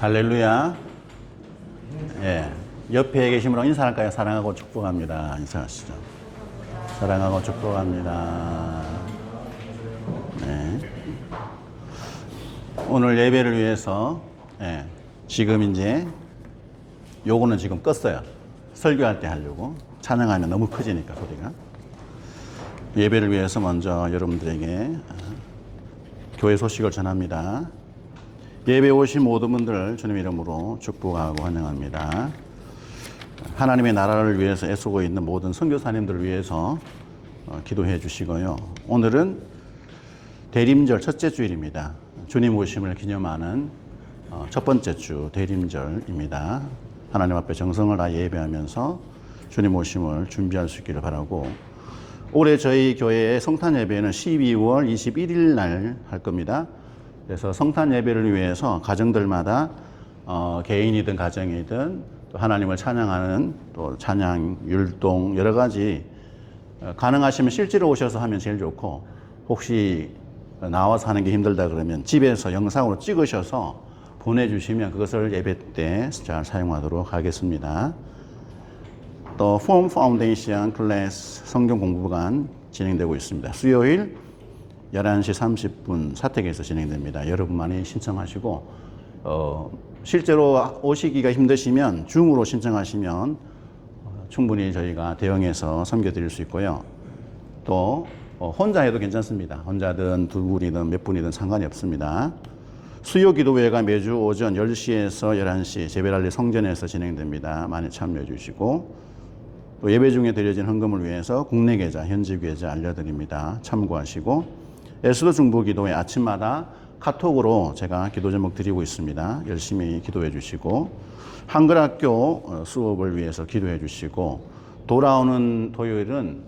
할렐루야. 예. 옆에 계신 분하고 인사할까요? 사랑하고 축복합니다. 인사하시죠. 사랑하고 축복합니다. 네. 오늘 예배를 위해서, 예. 지금 이제, 요거는 지금 껐어요. 설교할 때 하려고. 찬양하면 너무 커지니까 소리가. 예배를 위해서 먼저 여러분들에게 교회 소식을 전합니다. 예배 오신 모든 분들 주님 이름으로 축복하고 환영합니다. 하나님의 나라를 위해서 애쓰고 있는 모든 선교사님들을 위해서 기도해 주시고요. 오늘은 대림절 첫째 주일입니다. 주님 오심을 기념하는 첫 번째 주 대림절입니다. 하나님 앞에 정성을 다해 예배하면서 주님 오심을 준비할 수 있기를 바라고, 올해 저희 교회의 성탄 예배는 12월 21일 날 할 겁니다. 그래서 성탄 예배를 위해서 가정들마다 개인이든 가정이든 또 하나님을 찬양하는 또 찬양, 율동 여러 가지 가능하시면 실제로 오셔서 하면 제일 좋고, 혹시 나와서 하는 게 힘들다 그러면 집에서 영상으로 찍으셔서 보내주시면 그것을 예배 때 잘 사용하도록 하겠습니다. 또 폼 파운데이션 클래스 성경 공부반 진행되고 있습니다. 수요일 11시 30분 사택에서 진행됩니다. 여러분 많이 신청하시고, 실제로 오시기가 힘드시면 줌으로 신청하시면 충분히 저희가 대응해서 섬겨드릴 수 있고요. 또 혼자 해도 괜찮습니다. 혼자든 두 분이든 몇 분이든 상관이 없습니다. 수요 기도회가 매주 오전 10시에서 11시 제베랄리 성전에서 진행됩니다. 많이 참여해 주시고, 또 예배 중에 드려진 헌금을 위해서 국내 계좌, 현지 계좌 알려드립니다. 참고하시고, 에스더 중보 기도회 아침마다 카톡으로 제가 기도 제목 드리고 있습니다. 열심히 기도해 주시고, 한글학교 수업을 위해서 기도해 주시고, 돌아오는 토요일은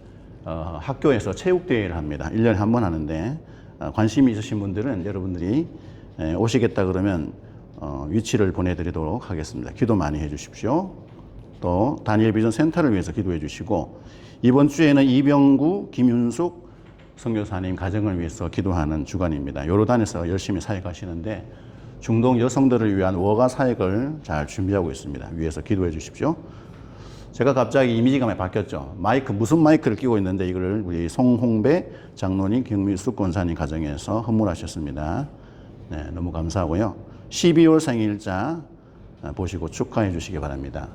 학교에서 체육대회를 합니다. 1년에 한 번 하는데, 관심이 있으신 분들은 여러분들이 오시겠다 그러면 위치를 보내드리도록 하겠습니다. 기도 많이 해 주십시오. 또 다니엘 비전 센터를 위해서 기도해 주시고, 이번 주에는 이병구, 김윤숙 선교사님 가정을 위해서 기도하는 주간입니다. 요르단에서 열심히 사역하시는데 중동 여성들을 위한 워가 사역을 잘 준비하고 있습니다. 위해서 기도해 주십시오. 제가 갑자기 이미지가 많이 바뀌었죠. 무슨 마이크를 끼고 있는데 이걸 우리 송홍배 장로님, 김미숙 권사님 가정에서 헌물하셨습니다. 네, 너무 감사하고요. 12월 생일자 보시고 축하해 주시기 바랍니다.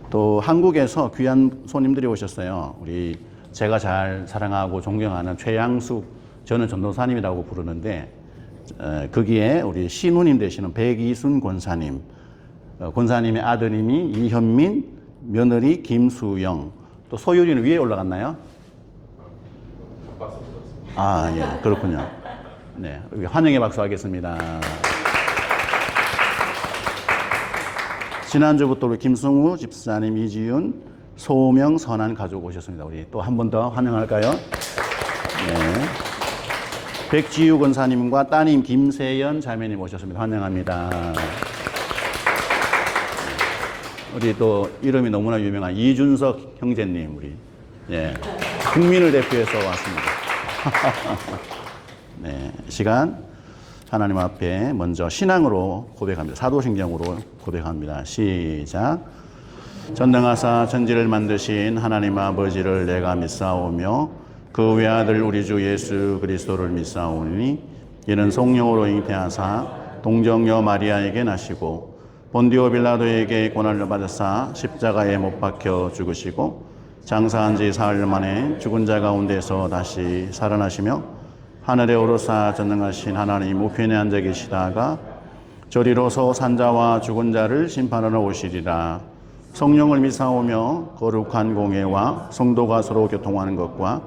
또 한국에서 귀한 손님들이 오셨어요. 우리 제가 잘 사랑하고 존경하는 최양숙, 저는 전도사님이라고 부르는데, 거기에 우리 신우님 되시는 백이순 권사님, 권사님의 아드님이 이현민, 며느리 김수영, 또 소율이는 위에 올라갔나요? 아, 예, 그렇군요. 네, 환영의 박수 하겠습니다. 지난주부터 우리 김승우 집사님, 이지윤, 소명, 선한 가족 오셨습니다. 우리 또 한 번 더 환영할까요? 네. 백지유 권사님과 따님 김세연 자매님 오셨습니다. 환영합니다. 우리 또 이름이 너무나 유명한 이준석 형제님, 우리 예, 국민을 대표해서 왔습니다. 네, 시간 하나님 앞에 먼저 신앙으로 고백합니다. 사도신경으로 고백합니다. 시작. 전능하사 천지를 만드신 하나님 아버지를 내가 믿사오며 그 외아들 우리 주 예수 그리스도를 믿사오니, 이는 성령으로 잉태하사 동정녀 마리아에게 나시고 본디오 빌라도에게 고난을 받으사 십자가에 못 박혀 죽으시고 장사한 지 사흘 만에 죽은 자 가운데서 다시 살아나시며 하늘에 오르사 전능하신 하나님 우편에 앉아 계시다가 저리로서 산자와 죽은 자를 심판하러 오시리라. 성령을 믿사오며 거룩한 공예와 성도가 서로 교통하는 것과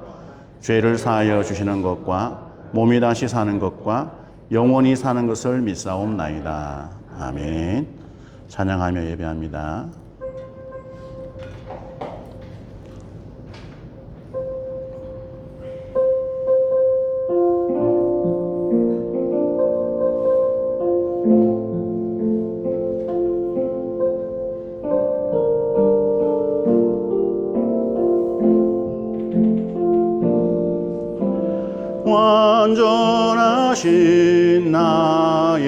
죄를 사하여 주시는 것과 몸이 다시 사는 것과 영원히 사는 것을 믿사옵나이다. 아멘. 찬양하며 예배합니다. 완전하신 나의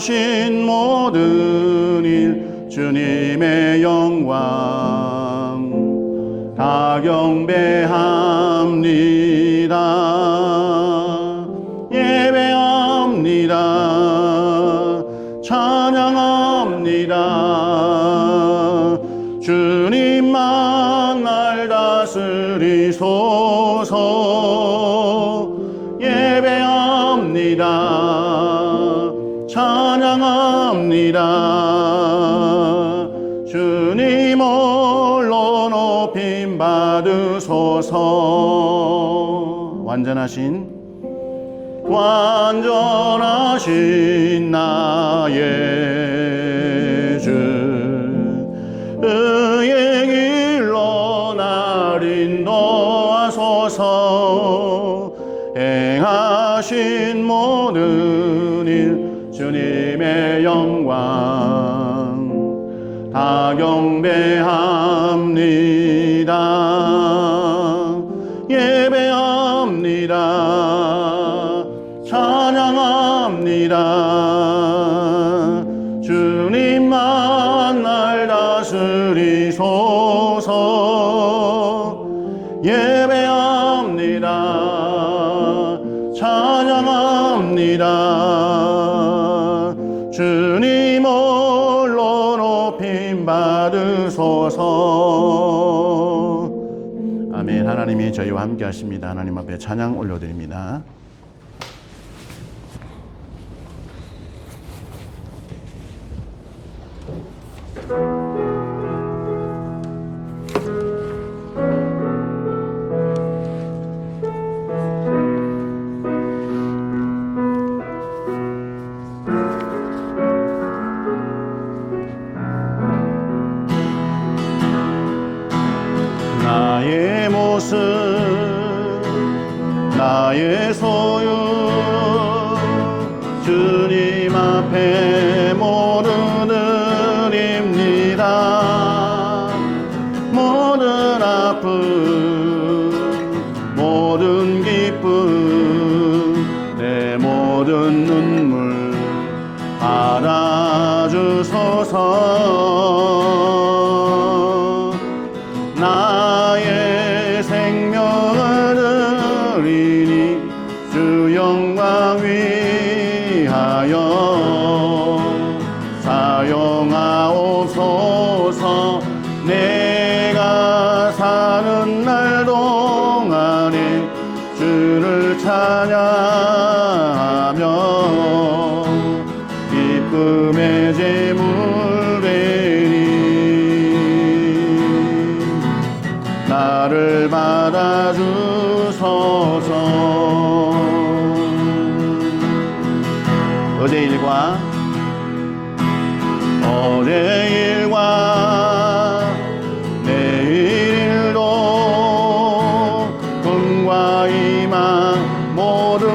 행하신 모든 일 주님의 영광 다 경배합니다. 예배합니다. 찬양합니다. 주님만 날 다스리소서. 예배합니다. 찬양합니다. 주님 홀로 높임 받으소서. 완전하신 나의 주, 의의 길로 날 인도하소서. 행하신 모든 일 주님의 영광 다 경배합니다. 예배합니다. 찬양합니다. 주님만 날 다스리소서. 예배합니다. 찬양합니다. 주님 홀로 높임 받으소서. 아멘. 하나님이 저희와 함께 하십니다. 하나님 앞에 찬양 올려드립니다. 나의 모습 나의 소유 주님 앞에 모두 드립니다. 모든 아픔 모든 기쁨 내 모든 눈물 받아주소서. 나의 생명을 드리니 주 영광 위하여 사용하옵소서. 내가 사는 날 동안에 주를 찬양하며 기쁨의 제물 되리. 나를 받아주소서. 어제 일과 내일 일도 꿈과 희망 모두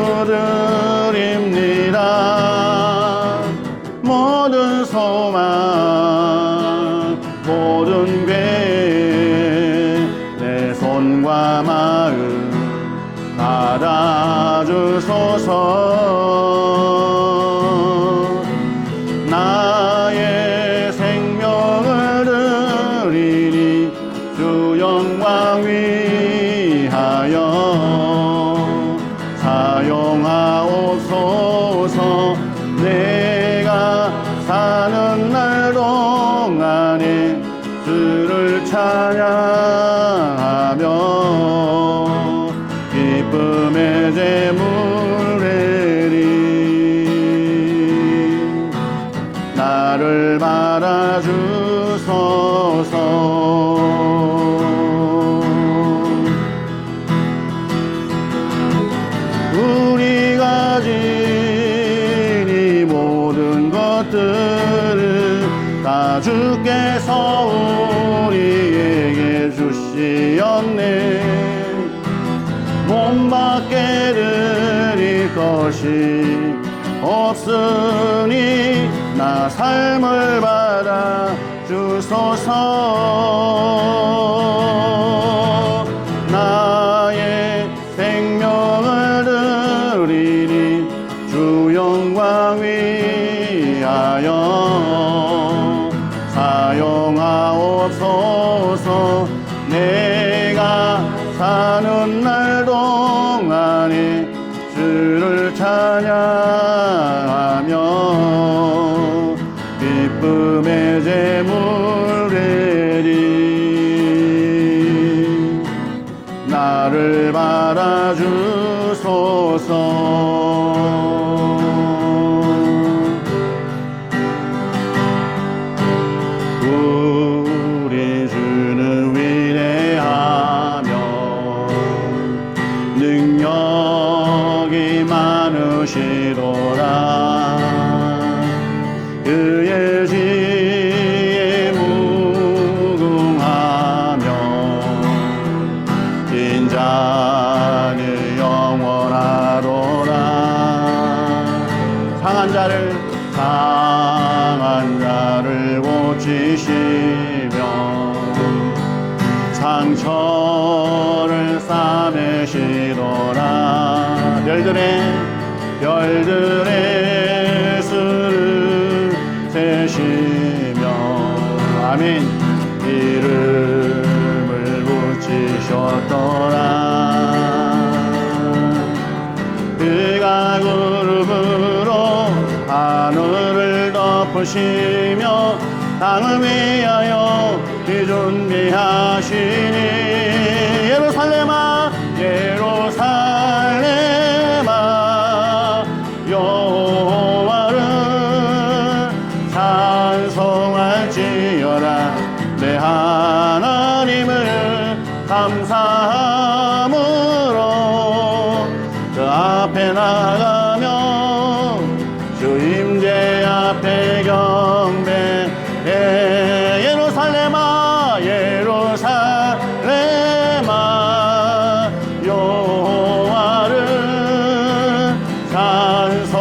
드립니다. 모든 소망 모든 괴 내 손과 마음 받아주소서. 나의 생명을 드리니 주 영광 위하여 사용하옵소서. 내가 사는 날 동안에 주를 찬양하며 기쁨의 제물 되리. 나를 받아주소서. 우리가 지니 모든 것들을 다 주께서 우리에게 주시었네. 몸밖에 드릴 것이 없으니 나 삶을 받아 주소서. 나의 생명을 드리니 주 영광 위하여 위하여 사용하옵소서. 내가 사는 날 동안에 주를 찬양하며 기쁨의 제물 드리. 나를 받아주소서. 우리 주는 위대하며 능력이 많으시도다. 그의 지혜 무궁하며 인자는 영원하도다. 상한 자를 고치시며 상처를 싸매시도다. 별들의 수를 세시며 아멘. 이름을 붙이셨더라. 그가 구름으로 하늘을 덮으시며 땅을 위하여 준비하시니. 예루살렘아 예루살렘아 여호와를 찬송할지어다. 내 하나님을 감사함으로 그 앞에 나가며 주 임재 앞에 경배해. 예루살렘아 예루살렘아 여호와를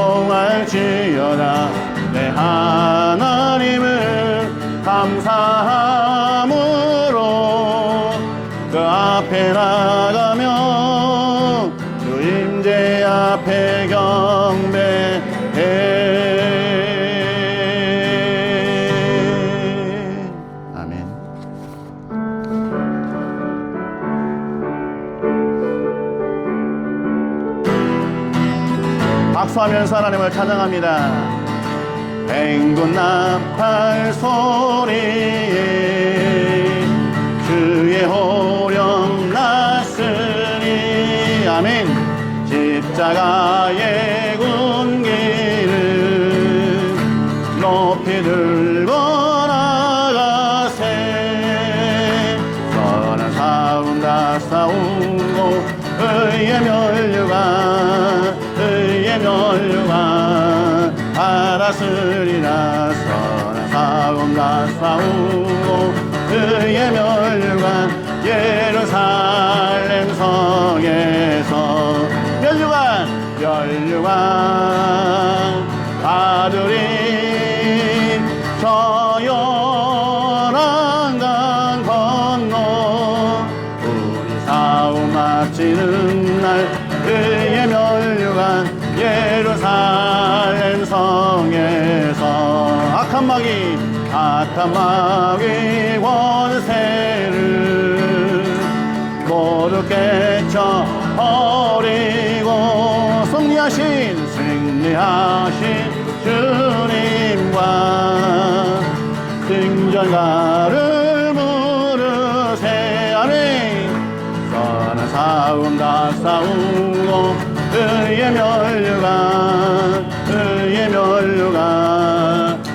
찬송할지어다. 내 하나님을 감사함으로 그 앞에 나가며 주 임재 앞에 경배해. 박수하면서 하나님을 찬양합니다. 맹군 나팔 소리에 주의 호령 났으니. 아멘. 십자가의 군기를 높이 들고 나가세. 선한 싸움 다 싸우고 의의 멸류관 받았으리라. 선한 싸움 다 싸우고 의의 멸류관 예루살렘 성에서 멸류관 받으리. 저 요단강 건너 우리 싸움 마치는 날 그의 멸류관 예루살렘 성에서 악한 마귀 권세를 모두 깨쳐버리고 승리하신 주님과 등전가를 물으세. 아멘. 선한 싸움 다 싸우고 의의 멸류관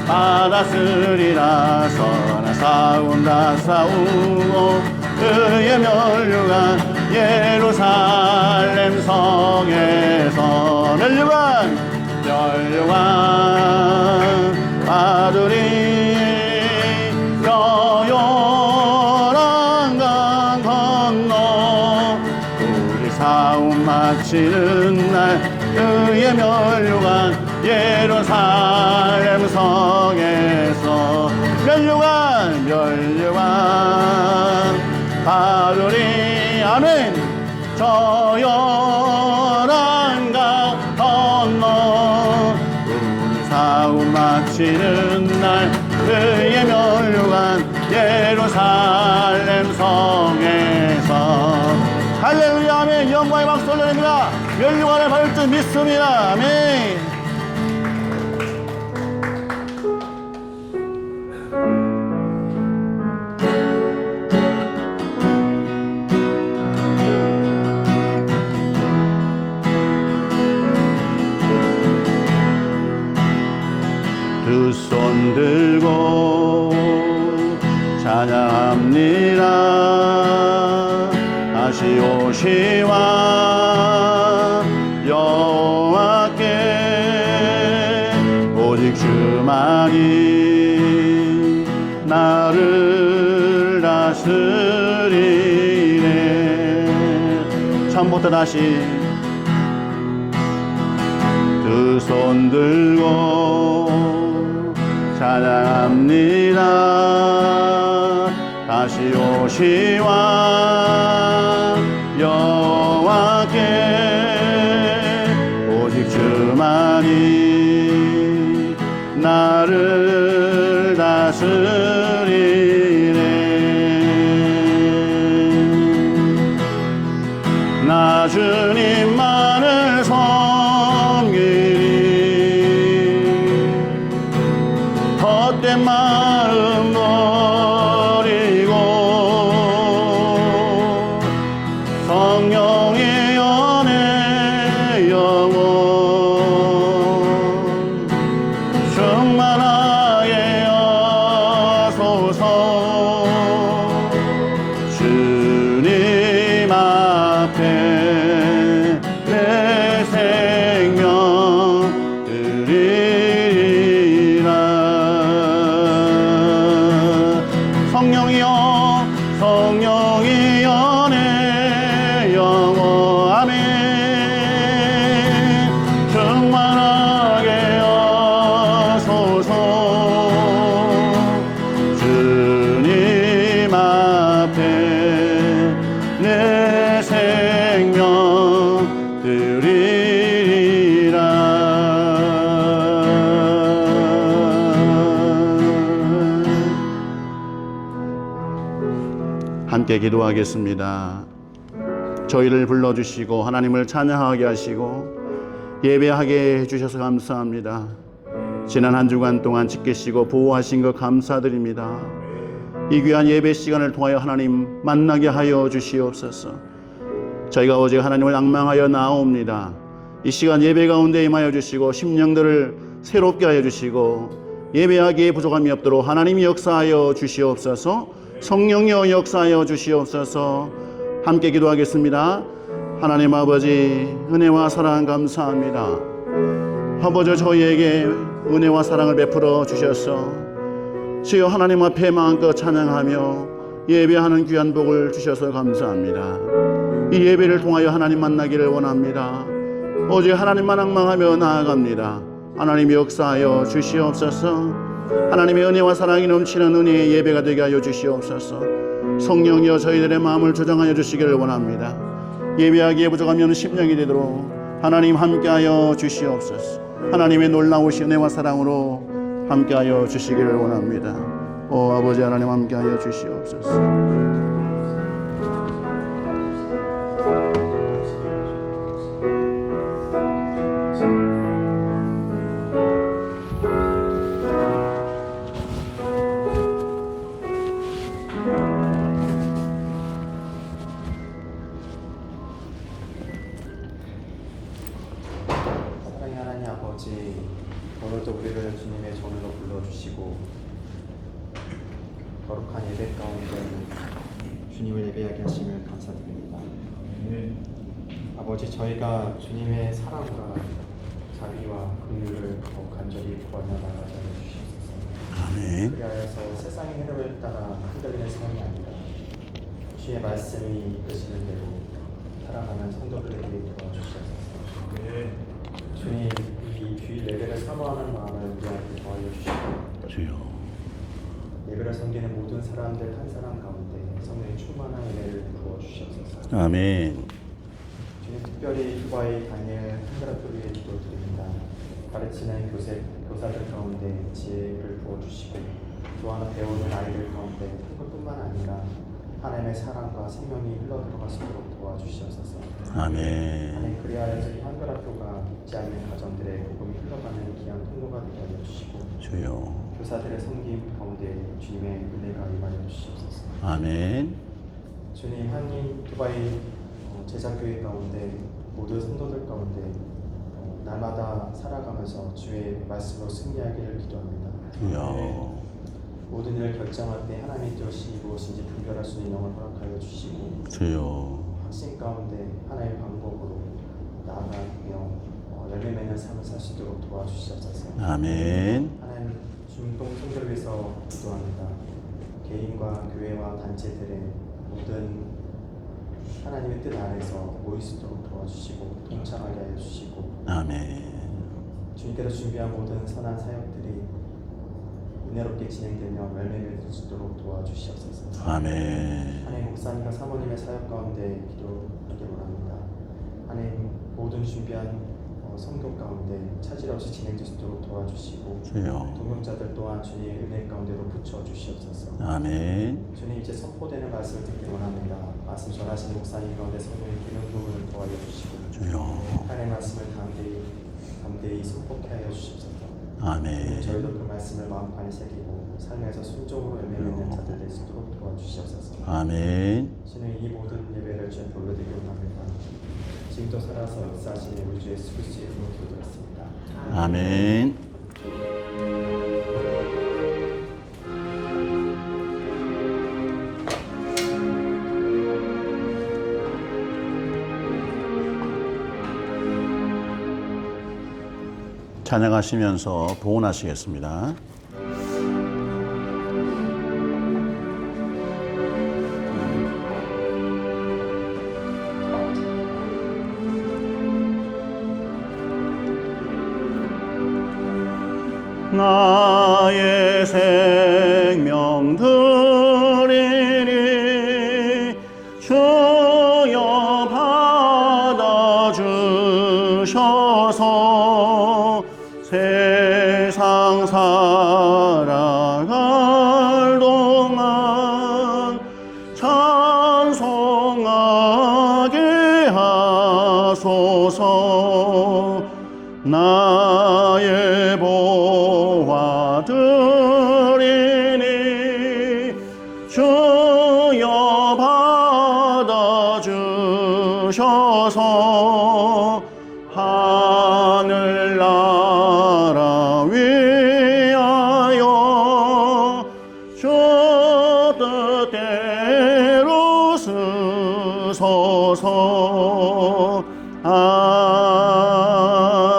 받았으리라. 선한 싸움 다 싸우고 의의 멸류관 예루살렘 성에서 멸류관 받으리. 요단강 건너 우리 싸움 마치는 날 그의 멸류관 예루살렘 성에서 멸류관 받으리. 아멘. 저 요단강 건너 우리 싸움 마치는 날 그의 멸류관 예루살렘 성에서 할렐루야 아멘. 영광의 박수 올려드립니다. 멸류관을 받을 줄 믿습니다. 아멘. 두 손 들고 찬양합니다. 다시 오시와 여호와께 오직 주만이 나를 다스리네. 처음부터 다시 두 손 들고 찬양합니다. 다시 오시와 여호와께 오직 주만이 나를 다스리네. 나 주님만을 섬기리. 헛된 마음 버리고 성령의 연애 영원 충만하게 하소서. 주님 앞에 내 생명 드리리라. 성령이여 성령의 연애 영원 아멘. 충만하게 하소서. 주님 앞에 내 생명 드리리라. 함께 기도하겠습니다. 저희를 불러주시고 하나님을 찬양하게 하시고 예배하게 해주셔서 감사합니다. 지난 한 주간 동안 지키시고 보호하신 것 감사드립니다. 이 귀한 예배 시간을 통하여 하나님 만나게 하여 주시옵소서. 저희가 어제 하나님을 앙망하여 나옵니다. 이 시간 예배 가운데 임하여 주시고 심령들을 새롭게 하여 주시고 예배하기에 부족함이 없도록 하나님이 역사하여 주시옵소서. 성령여 역사하여 주시옵소서. 함께 기도하겠습니다. 하나님 아버지 은혜와 사랑 감사합니다. 아버지 저희에게 은혜와 사랑을 베풀어 주셔서 주여 하나님 앞에 마음껏 찬양하며 예배하는 귀한 복을 주셔서 감사합니다. 이 예배를 통하여 하나님 만나기를 원합니다. 오직 하나님만 앙망하며 나아갑니다. 하나님이 역사하여 주시옵소서. 하나님의 은혜와 사랑이 넘치는 은혜의 예배가 되게 하여 주시옵소서. 성령이여 저희들의 마음을 조정하여 주시기를 원합니다. 예배하기에 부족함이 없는 심령이 되도록 하나님 함께하여 주시옵소서. 하나님의 놀라우신 은혜와 사랑으로 함께하여 주시기를 원합니다. 오 아버지 하나님 함께하여 주시옵소서. 오늘도 우리를 주님의 전으로 불러주시고 거룩한 예배 가운데 주님을 예배하게 하심을 감사드립니다. 아버지 저희가 주님의 사랑과 자비와 긍휼을 더욱 간절히 구하며 나아가게 해주시옵소서. 아멘. 그리하여서 세상의 흐름을 따라 흔들리는 삶이 아니라 주의 말씀이 이끄시는 대로 살아가는 성도들에게 도와주시옵소서. 주님 이 주일 예배를 사모하는 마음을 우리에게 도와주시고 주여 예배를 섬기는 모든 사람들 한 사람 가운데 성령의 충만한 은혜를 부어주시옵소서. 아멘. 주님 특별히 두바이 다니엘 한가라토 위에 기도드립니다. 가르치는 교사들 가운데 지혜를 부어주시고 또 하나 배우는 아이들 가운데 한글뿐만 아니라 하나님의 사랑과 생명이 흘러들어갈 수 있도록 도와주시옵소서. 아멘. 하나님 그리하여 저희 한글학교가 잊지 않는 가정들의 복음이 흘러가는 귀한 통로가 되게 하여 주시고 주여. 교사들의 섬김 가운데 주님의 은혜가 임하여 주시옵소서. 아멘. 주님 한인 두바이 제자교회 가운데 모든 성도들 가운데 날마다 살아가면서 주의 말씀으로 승리하기를 기도합니다. 주여. 모든 일을 결정할 때 하나님의 뜻이 무엇인지 분별할 수 있는 영을 허락하여 주시고 주여. 확신 가운데 하나의 방법으로 나아가며 열매 맺는 삶을 살 수 있도록 도와주시옵소서. 아멘. 하나님 중동 성도를 위해서 기도합니다. 개인과 교회와 단체들의 모든 하나님의 뜻 아래서 모일 수 있도록 도와주시고 동참하게 하여 주시고 아멘. 주님께서 준비한 모든 선한 사역들이 은혜롭게 진행되며 열매 맺을 수 있도록 도와주시옵소서. 아멘. 하나님 목사님과 사모님의 사역 가운데 기도하기 원합니다. 하나님 모든 준비한 성도 가운데 차질 없이 진행될 수 있도록 도와주시고 주여. 동역자들 또한 주님의 은혜 가운데로 붙여주시옵소서. 아멘. 주님 이제 선포되는 말씀을 듣기 원합니다. 말씀 전하시는 목사님 가운데 성도의 기능 부분을 도와여 주시고 주여. 하나님의 말씀을 담대히 선포케 하여 주시옵소서. 아멘. 저희도 그 말씀을 마음판에 새기고 삶에서 순종으로 열매 맺는 자들 될 수 있도록 도와주시옵소서. 아멘. 주님 이 모든 예배를 주님 올려드리기 원합니다. 지금도 살아서 역사하시는 우리 주 예수 그리스도의 이름으로 기도드렸습니다. 아멘. 찬양하시면서 봉헌하시겠습니다. 나의 생명 드리니 주여 받아주셔서 세상 살아갈 동안 찬송하게 하소서. 나의 보화 드리니 주여 받아주셔서 하늘나라 위하여 주 뜻대로 쓰소서.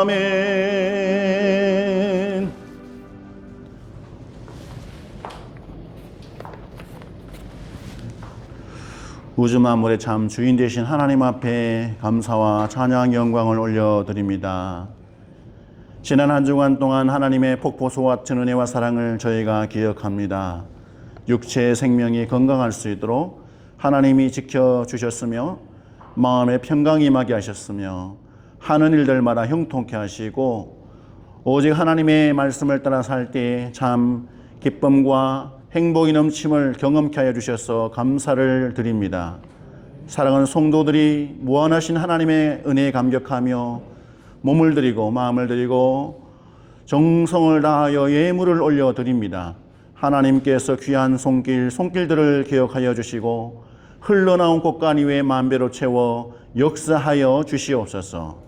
아멘. 우주 만물의 참 주인 되신 하나님 앞에 감사와 찬양 영광을 올려드립니다. 지난 한 주간 동안 하나님의 폭포수와 같은 은혜와 사랑을 저희가 기억합니다. 육체의 생명이 건강할 수 있도록 하나님이 지켜주셨으며 마음의 평강이 임하게 하셨으며 하는 일들마다 형통케 하시고 오직 하나님의 말씀을 따라 살 때 참 기쁨과 행복이 넘침을 경험케 하여 주셔서 감사를 드립니다. 사랑하는 성도들이 무한하신 하나님의 은혜에 감격하며 몸을 드리고 마음을 드리고 정성을 다하여 예물을 올려드립니다. 하나님께서 귀한 손길들을 기억하여 주시고 흘러나온 곳간 위에 만배로 채워 역사하여 주시옵소서.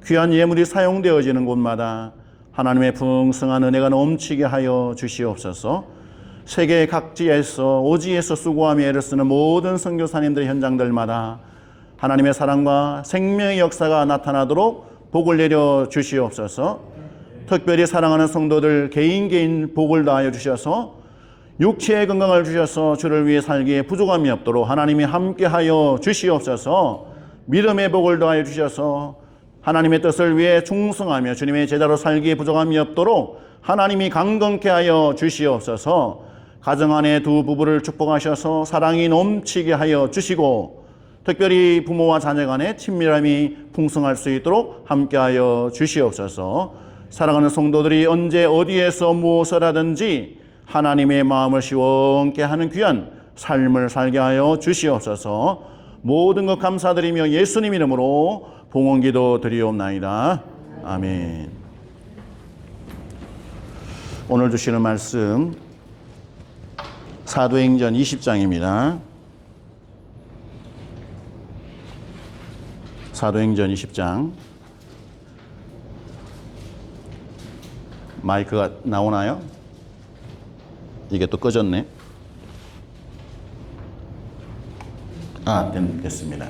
귀한 예물이 사용되어지는 곳마다 하나님의 풍성한 은혜가 넘치게 하여 주시옵소서. 세계 각지에서 오지에서 수고하며 애를 쓰는 모든 선교사님들의 현장들마다 하나님의 사랑과 생명의 역사가 나타나도록 복을 내려 주시옵소서. 특별히 사랑하는 성도들 개인 복을 다하여 주셔서 육체의 건강을 주셔서 주를 위해 살기에 부족함이 없도록 하나님이 함께하여 주시옵소서. 믿음의 복을 더하여 주셔서 하나님의 뜻을 위해 충성하며 주님의 제자로 살기에 부족함이 없도록 하나님이 강건케 하여 주시옵소서. 가정 안에 두 부부를 축복하셔서 사랑이 넘치게 하여 주시고 특별히 부모와 자녀 간의 친밀함이 풍성할 수 있도록 함께하여 주시옵소서. 사랑하는 성도들이 언제 어디에서 무엇을 하든지 하나님의 마음을 시원케 하는 귀한 삶을 살게 하여 주시옵소서. 모든 것 감사드리며 예수님 이름으로 봉헌기도 드리옵나이다. 아멘. 오늘 주시는 말씀 사도행전 20장입니다. 사도행전 20장. 마이크가 나오나요? 이게 또 꺼졌네. 됐습니다.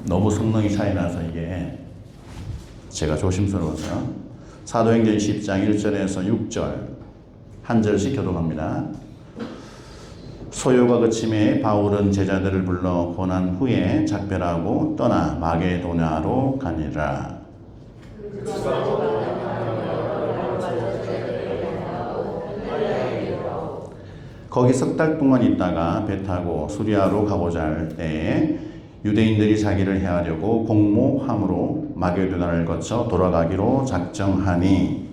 너무 성능이 차이 나서 이게 제가 조심스러워서. 사도행전 10장 1절에서 6절 한 절씩 교독합니다. 소요가 그침에 바울은 제자들을 불러 고난 후에 작별하고 떠나 마게도냐로 가니라. 거기 석 달 동안 있다가 배 타고 수리아로 가고자 할 때에 유대인들이 자기를 해하려고 공모함으로 마게도냐를 거쳐 돌아가기로 작정하니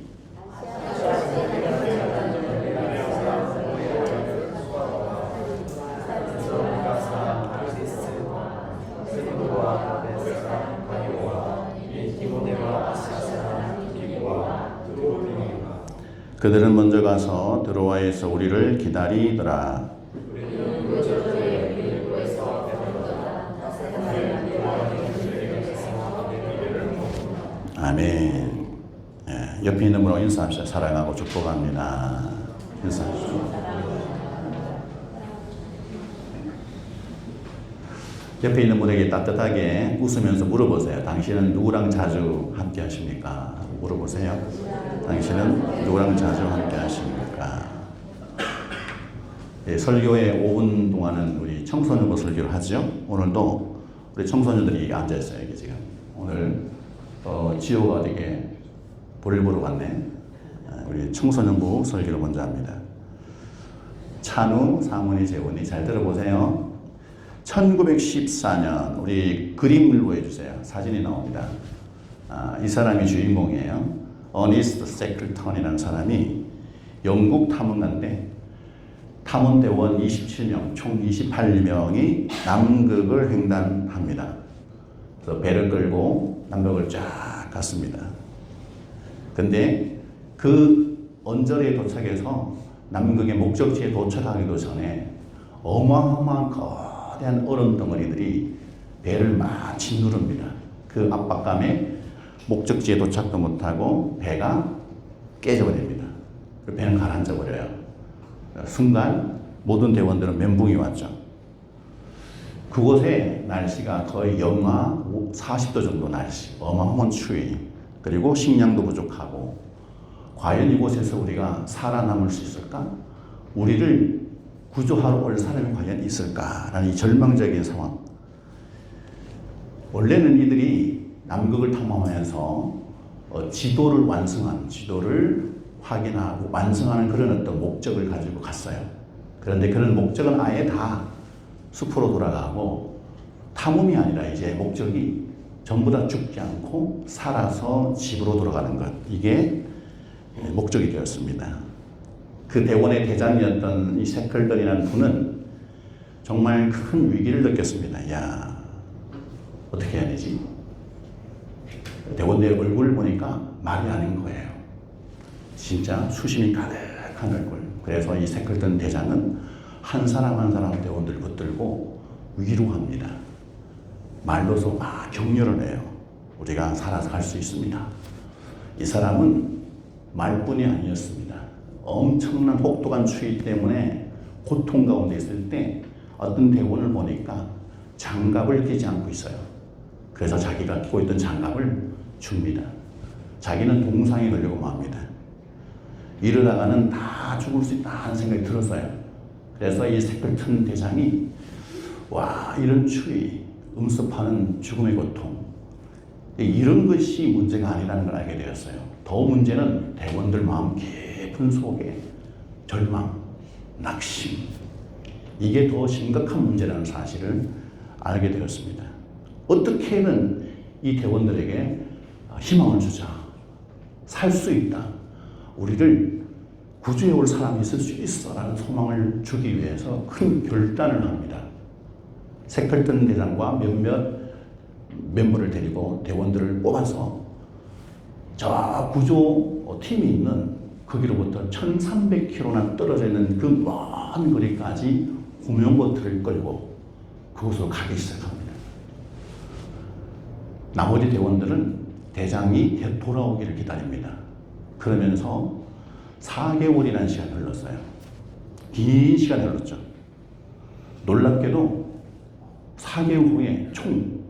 그들은 먼저 가서 드로아에서 우리를 기다리더라. 아멘. 옆에 있는 분하고 인사합시다. 사랑하고 축복합니다. 인사하시죠. 옆에 있는 분에게 따뜻하게 웃으면서 물어보세요. 당신은 누구랑 자주 함께 하십니까? 물어보세요. 당신은 누구랑 자주 함께 하십니까? 예, 설교의 5분 동안은 우리 청소년부 설교를 하죠. 오늘도 우리 청소년들이 앉아있어요. 여기 지금. 오늘 지호가 되게 볼일 보러 갔네. 우리 청소년부 설교를 먼저 합니다. 찬우, 상훈이, 재훈이 잘 들어보세요. 1914년 우리 그림을 보여주세요. 사진이 나옵니다. 이 사람이 주인공이에요. 어니스트 세클턴이라는 사람이 영국 탐험가인데 탐험대원 27명, 총 28명이 남극을 횡단합니다. 그래서 배를 끌고 남극을 쫙 갔습니다. 근데 그 언저리에 도착해서 남극의 목적지에 도착하기도 전에 어마어마한 거대한 얼음 덩어리들이 배를 막 짓누릅니다. 그 압박감에 목적지에 도착도 못하고 배가 깨져버립니다. 배는 가라앉아 버려요. 순간 모든 대원들은 멘붕이 왔죠. 그곳에 날씨가 거의 영하 40도 정도 날씨, 어마어마한 추위, 그리고 식량도 부족하고 과연 이곳에서 우리가 살아남을 수 있을까? 우리를 구조하러 올 사람이 과연 있을까라는 이 절망적인 상황. 원래는 이들이 남극을 탐험하면서 지도를 확인하고 완성하는 그런 어떤 목적을 가지고 갔어요. 그런데 그런 목적은 아예 다 숲으로 돌아가고 탐험이 아니라 이제 목적이 전부 다 죽지 않고 살아서 집으로 돌아가는 것. 이게 목적이 되었습니다. 그 대원의 대장이었던 이 세클던이라는 분은 정말 큰 위기를 느꼈습니다. 야, 어떻게 해야 되지? 대원들의 얼굴을 보니까 말이 아닌 거예요. 진짜 수심이 가득한 얼굴. 그래서 이 세클던 대장은 한 사람 한 사람 대원들을 붙들고 위로합니다. 말로서 막 격려를 해요. 우리가 살아서 갈 수 있습니다. 이 사람은 말뿐이 아니었습니다. 엄청난 혹독한 추위 때문에 고통 가운데 있을 때 어떤 대원을 보니까 장갑을 끼지 않고 있어요. 그래서 자기가 끼고 있던 장갑을 줍니다. 자기는 동상에 걸려고 맙니다. 이러다가는 다 죽을 수 있다 하는 생각이 들었어요. 그래서 이 세클턴 대장이 와, 이런 추위, 음습하는 죽음의 고통, 이런 것이 문제가 아니라는 걸 알게 되었어요. 더 문제는 대원들 마음 깊은 속에 절망, 낙심, 이게 더 심각한 문제라는 사실을 알게 되었습니다. 어떻게든 이 대원들에게 희망을 주자. 살 수 있다. 우리를 구주해 올 사람이 있을 수 있어 라는 소망을 주기 위해서 큰 결단을 합니다. 세컬튼 대장과 몇몇 멤버를 데리고 대원들을 뽑아서 저 구조 팀이 있는 거기로부터 1300km나 떨어져 있는 그 먼 거리까지 구명보트를 끌고 그곳으로 가기 시작합니다. 나머지 대원들은 대장이 돌아오기를 기다립니다. 그러면서 4개월이라는 시간이 흘렀어요. 긴 시간이 흘렀죠. 놀랍게도 4개월 후에 총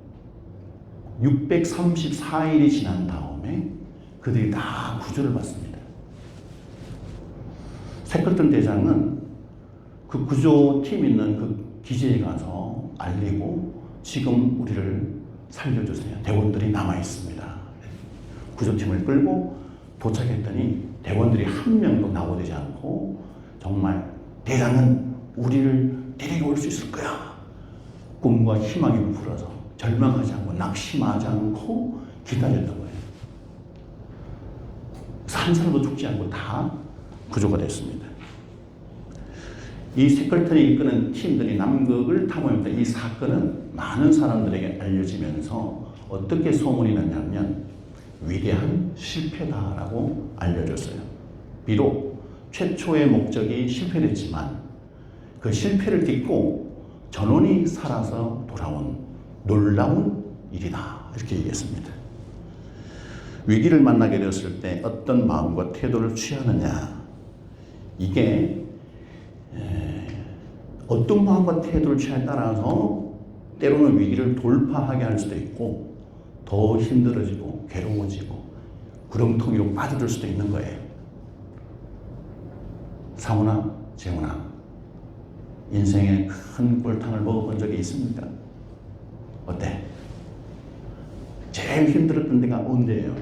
634일이 지난 다음에 그들이 다 구조를 받습니다. 세컬튼 대장은 그 구조팀 있는 그 기지에 가서 알리고 지금 우리를 살려주세요. 대원들이 남아있습니다. 구조팀을 끌고 도착했더니 대원들이 한 명도 나오지 않고 정말 대장은 우리를 데리고 올 수 있을 거야. 꿈과 희망이 불어서 절망하지 않고 낙심하지 않고 기다렸던 거예요. 한 사람도 죽지 않고 다 구조가 됐습니다. 이 세컬턴이 이끄는 팀들이 남극을 탐험했다. 이 사건은 많은 사람들에게 알려지면서 어떻게 소문이 났냐면 위대한 실패다라고 알려졌어요. 비록 최초의 목적이 실패됐지만 그 실패를 딛고 전원이 살아서 돌아온 놀라운 일이다. 이렇게 얘기했습니다. 위기를 만나게 되었을 때 어떤 마음과 태도를 취하느냐. 이게 어떤 마음과 태도를 취하에 따라서 때로는 위기를 돌파하게 할 수도 있고 더 힘들어지고 괴로워지고 구렁텅이로 빠져들 수도 있는 거예요. 상훈아, 재훈아, 인생의 큰 꼴탕을 먹어본 적이 있습니까? 어때? 제일 힘들었던 데가 언제예요?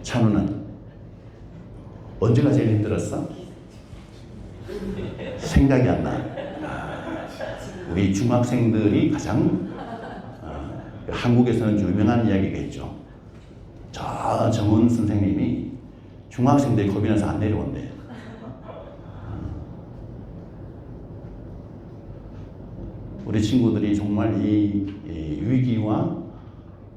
찬우는 언제가 제일 힘들었어? 생각이 안 나. 우리 중학생들이 가장 한국에서는 유명한 이야기가 있죠. 저 정은 선생님이 중학생들이 겁이 나서 안 내려온대. 우리 친구들이 정말 이 위기와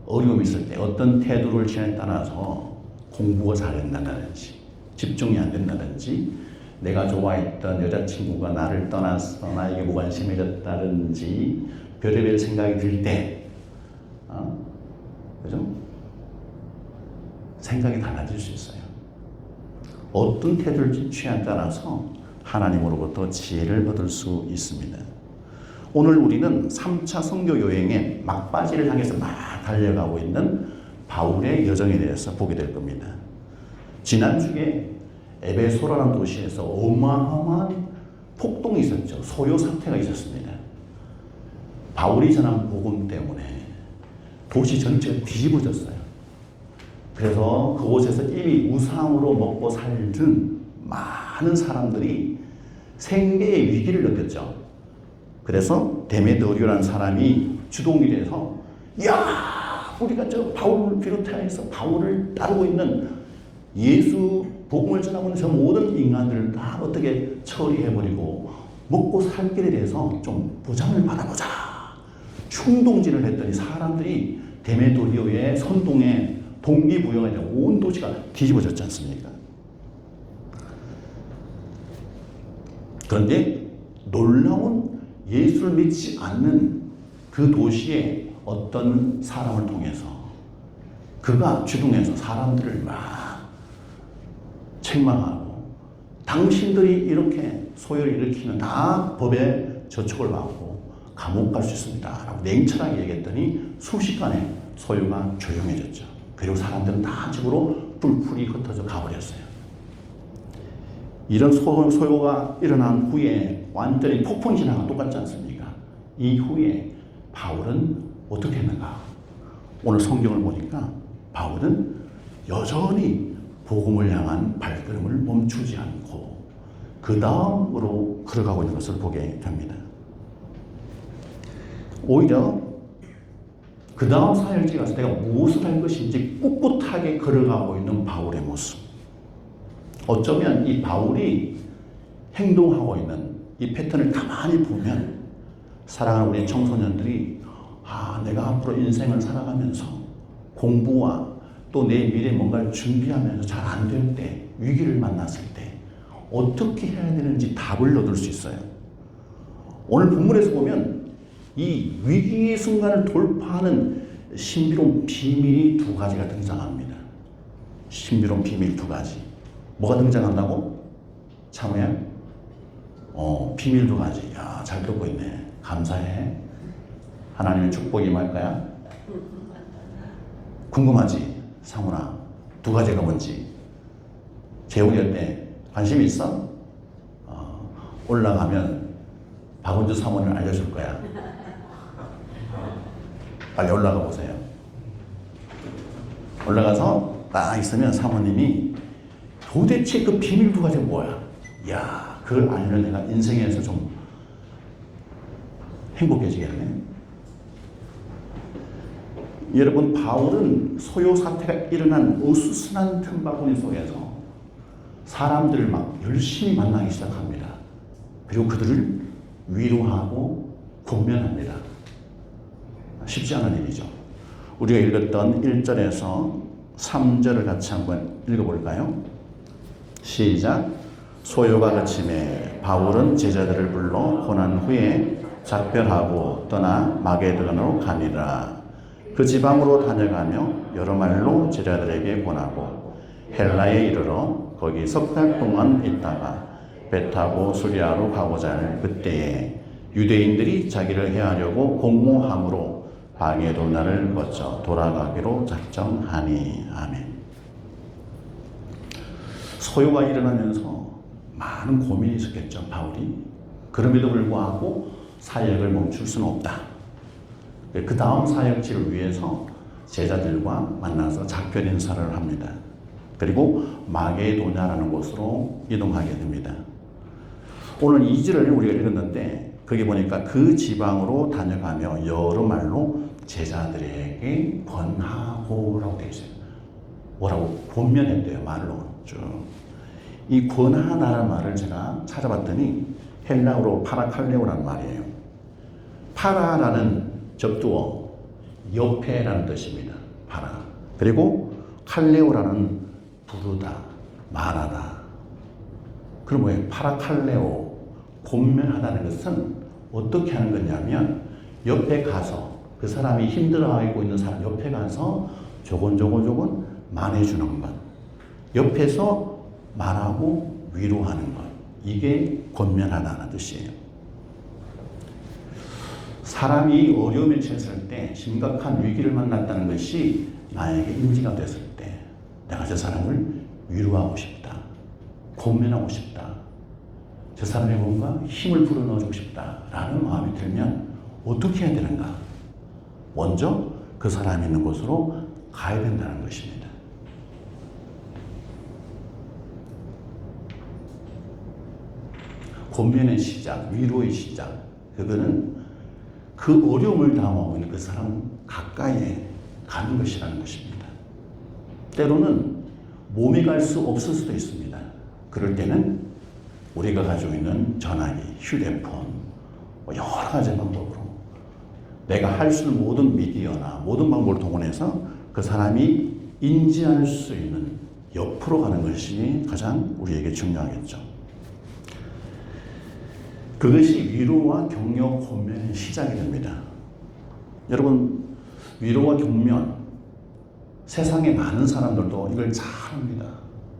어려움이 있을 때 어떤 태도를 취하에 따라서 공부가 잘 된다든지 집중이 안 된다든지 내가 좋아했던 여자친구가 나를 떠났어 나에게 무관심해졌다든지 별의별 생각이 들 때 그죠? 생각이 달라질 수 있어요. 어떤 태도를 취하에 따라서 하나님으로부터 지혜를 얻을 수 있습니다. 오늘 우리는 3차 선교 여행의 막바지를 향해서 막 달려가고 있는 바울의 여정에 대해서 보게 될 겁니다. 지난주에 에베소라는 도시에서 어마어마한 폭동이 있었죠. 소요 사태가 있었습니다. 바울이 전한 복음 때문에 도시 전체가 뒤집어졌어요. 그래서 그곳에서 이미 우상으로 먹고 살던 많은 사람들이 생계의 위기를 느꼈죠. 그래서 데메드리오라는 사람이 주동이 돼서 야, 우리가 저 바울을 비롯해서 바울을 따르고 있는 예수 복음을 전하고 있는 저 모든 인간들을 다 어떻게 처리해버리고 먹고 살 길에 대해서 좀 보장을 받아보자. 충동질을 했더니 사람들이 데메드리오의 선동에 동기부여가 되고 온 도시가 뒤집어졌지 않습니까? 그런데 놀라운 예수를 믿지 않는 그 도시의 어떤 사람을 통해서 그가 주동해서 사람들을 막 책망하고 당신들이 이렇게 소요를 일으키면 다 법에 저촉을 받고 감옥 갈 수 있습니다 라고 냉철하게 얘기했더니 순식간에 소요가 조용해졌죠. 그리고 사람들은 다 집으로 뿔뿔이 흩어져 가버렸어요. 이런 소요가 일어난 후에 완전히 폭풍 진화가 똑같지 않습니까? 이후에 바울은 어떻게 했는가? 오늘 성경을 보니까 바울은 여전히 복음을 향한 발걸음을 멈추지 않고 그 다음으로 걸어가고 있는 것을 보게 됩니다. 오히려 그 다음 사역지에 가서 내가 무엇을 할 것인지 꿋꿋하게 걸어가고 있는 바울의 모습. 어쩌면 이 바울이 행동하고 있는 이 패턴을 가만히 보면 사랑하는 우리 청소년들이 내가 앞으로 인생을 살아가면서 공부와 또 내 미래 뭔가를 준비하면서 잘 안 될 때, 위기를 만났을 때 어떻게 해야 되는지 답을 얻을 수 있어요. 오늘 본문에서 보면 이 위기의 순간을 돌파하는 신비로운 비밀이 두 가지가 등장합니다. 신비로운 비밀 두 가지. 뭐가 등장한다고? 참우야? 비밀 두 가지. 야, 잘 듣고 있네. 감사해. 하나님의 축복이 임할까요? 궁금하지? 상훈아, 두 가지가 뭔지. 재훈이 어때? 관심 있어? 올라가면 박은주 사모님을 알려줄 거야. 빨리 올라가 보세요. 올라가서 딱 있으면 사모님이 도대체 그 비밀 두 가지가 뭐야? 야, 그걸 알면 내가 인생에서 좀 행복해지겠네. 여러분, 바울은 소요 사태가 일어난 어수선한 틈바구니 속에서 사람들을 막 열심히 만나기 시작합니다. 그리고 그들을 위로하고 권면합니다. 쉽지 않은 일이죠. 우리가 읽었던 1절에서 3절을 같이 한번 읽어볼까요? 시작. 소요가 그침에 바울은 제자들을 불러 고난 후에 작별하고 떠나 마게도나로 가니라. 그 지방으로 다녀가며 여러 말로 제자들에게 권하고 헬라에 이르러 거기 석 달 동안 있다가 배 타고 수리아로 가고자 할 그때에 유대인들이 자기를 해하려고 공모함으로 마게도나를 거쳐 돌아가기로 작정하니. 아멘. 소요가 일어나면서 많은 고민이 있었겠죠, 바울이. 그럼에도 불구하고 사역을 멈출 수는 없다. 그 다음 사역지를 위해서 제자들과 만나서 작별 인사를 합니다. 그리고 마게도냐라는 곳으로 이동하게 됩니다. 오늘 2절을 우리가 읽었는데 거기 보니까 그 지방으로 다녀가며 여러 말로 제자들에게 권하고라고 되어 있어요. 뭐라고? 권면했대요, 말로 쭉. 이 권하다라는 말을 제가 찾아봤더니 헬라어로 파라칼레오라는 말이에요. 파라라는 접두어, 옆에라는 뜻입니다. 파라. 그리고 칼레오라는 부르다, 말하다. 그럼 뭐예요? 파라칼레오, 권면하다는 것은 어떻게 하는 거냐면 옆에 가서 그 사람이 힘들어하고 있는 사람 옆에 가서 조곤조곤 말해주는 것. 옆에서 말하고 위로하는 것. 이게 권면하다는 뜻이에요. 사람이 어려움에 처했을 때, 심각한 위기를 만났다는 것이 나에게 인지가 됐을 때 내가 저 사람을 위로하고 싶다. 권면하고 싶다. 저 사람의 뭔가 힘을 불어넣어주고 싶다라는 마음이 들면 어떻게 해야 되는가? 먼저 그 사람이 있는 곳으로 가야 된다는 것입니다. 권면의 시작, 위로의 시작, 그거는 그 어려움을 당하고 있는 그 사람 가까이에 가는 것이라는 것입니다. 때로는 몸이 갈 수 없을 수도 있습니다. 그럴 때는 우리가 가지고 있는 전화기, 휴대폰, 여러 가지 방법으로 내가 할 수 있는 모든 미디어나 모든 방법을 동원해서 그 사람이 인지할 수 있는 옆으로 가는 것이 가장 우리에게 중요하겠죠. 그것이 위로와 격려, 권면의 시작이 됩니다. 여러분, 위로와 격면, 세상에 많은 사람들도 이걸 잘 합니다.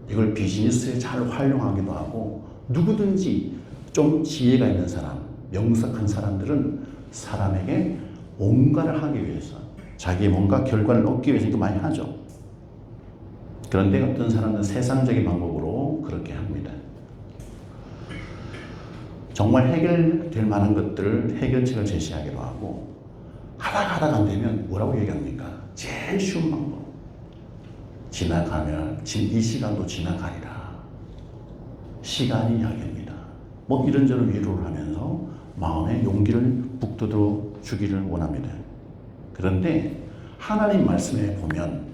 이걸 비즈니스에 잘 활용하기도 하고, 누구든지 좀 지혜가 있는 사람, 명석한 사람들은 사람에게 뭔가를 하기 위해서, 자기의 뭔가 결과를 얻기 위해서 이거 많이 하죠. 그런데 어떤 사람은 세상적인 방법으로 그렇게 합니다. 정말 해결될 만한 것들을 해결책을 제시하기도 하고, 하다가 안 되면 뭐라고 얘기합니까? 제일 쉬운 방법. 지나가면 이 시간도 지나가리라. 시간이 약입니다. 뭐 이런저런 위로를 하면서 마음의 용기를 북돋워 주기를 원합니다. 그런데 하나님 말씀에 보면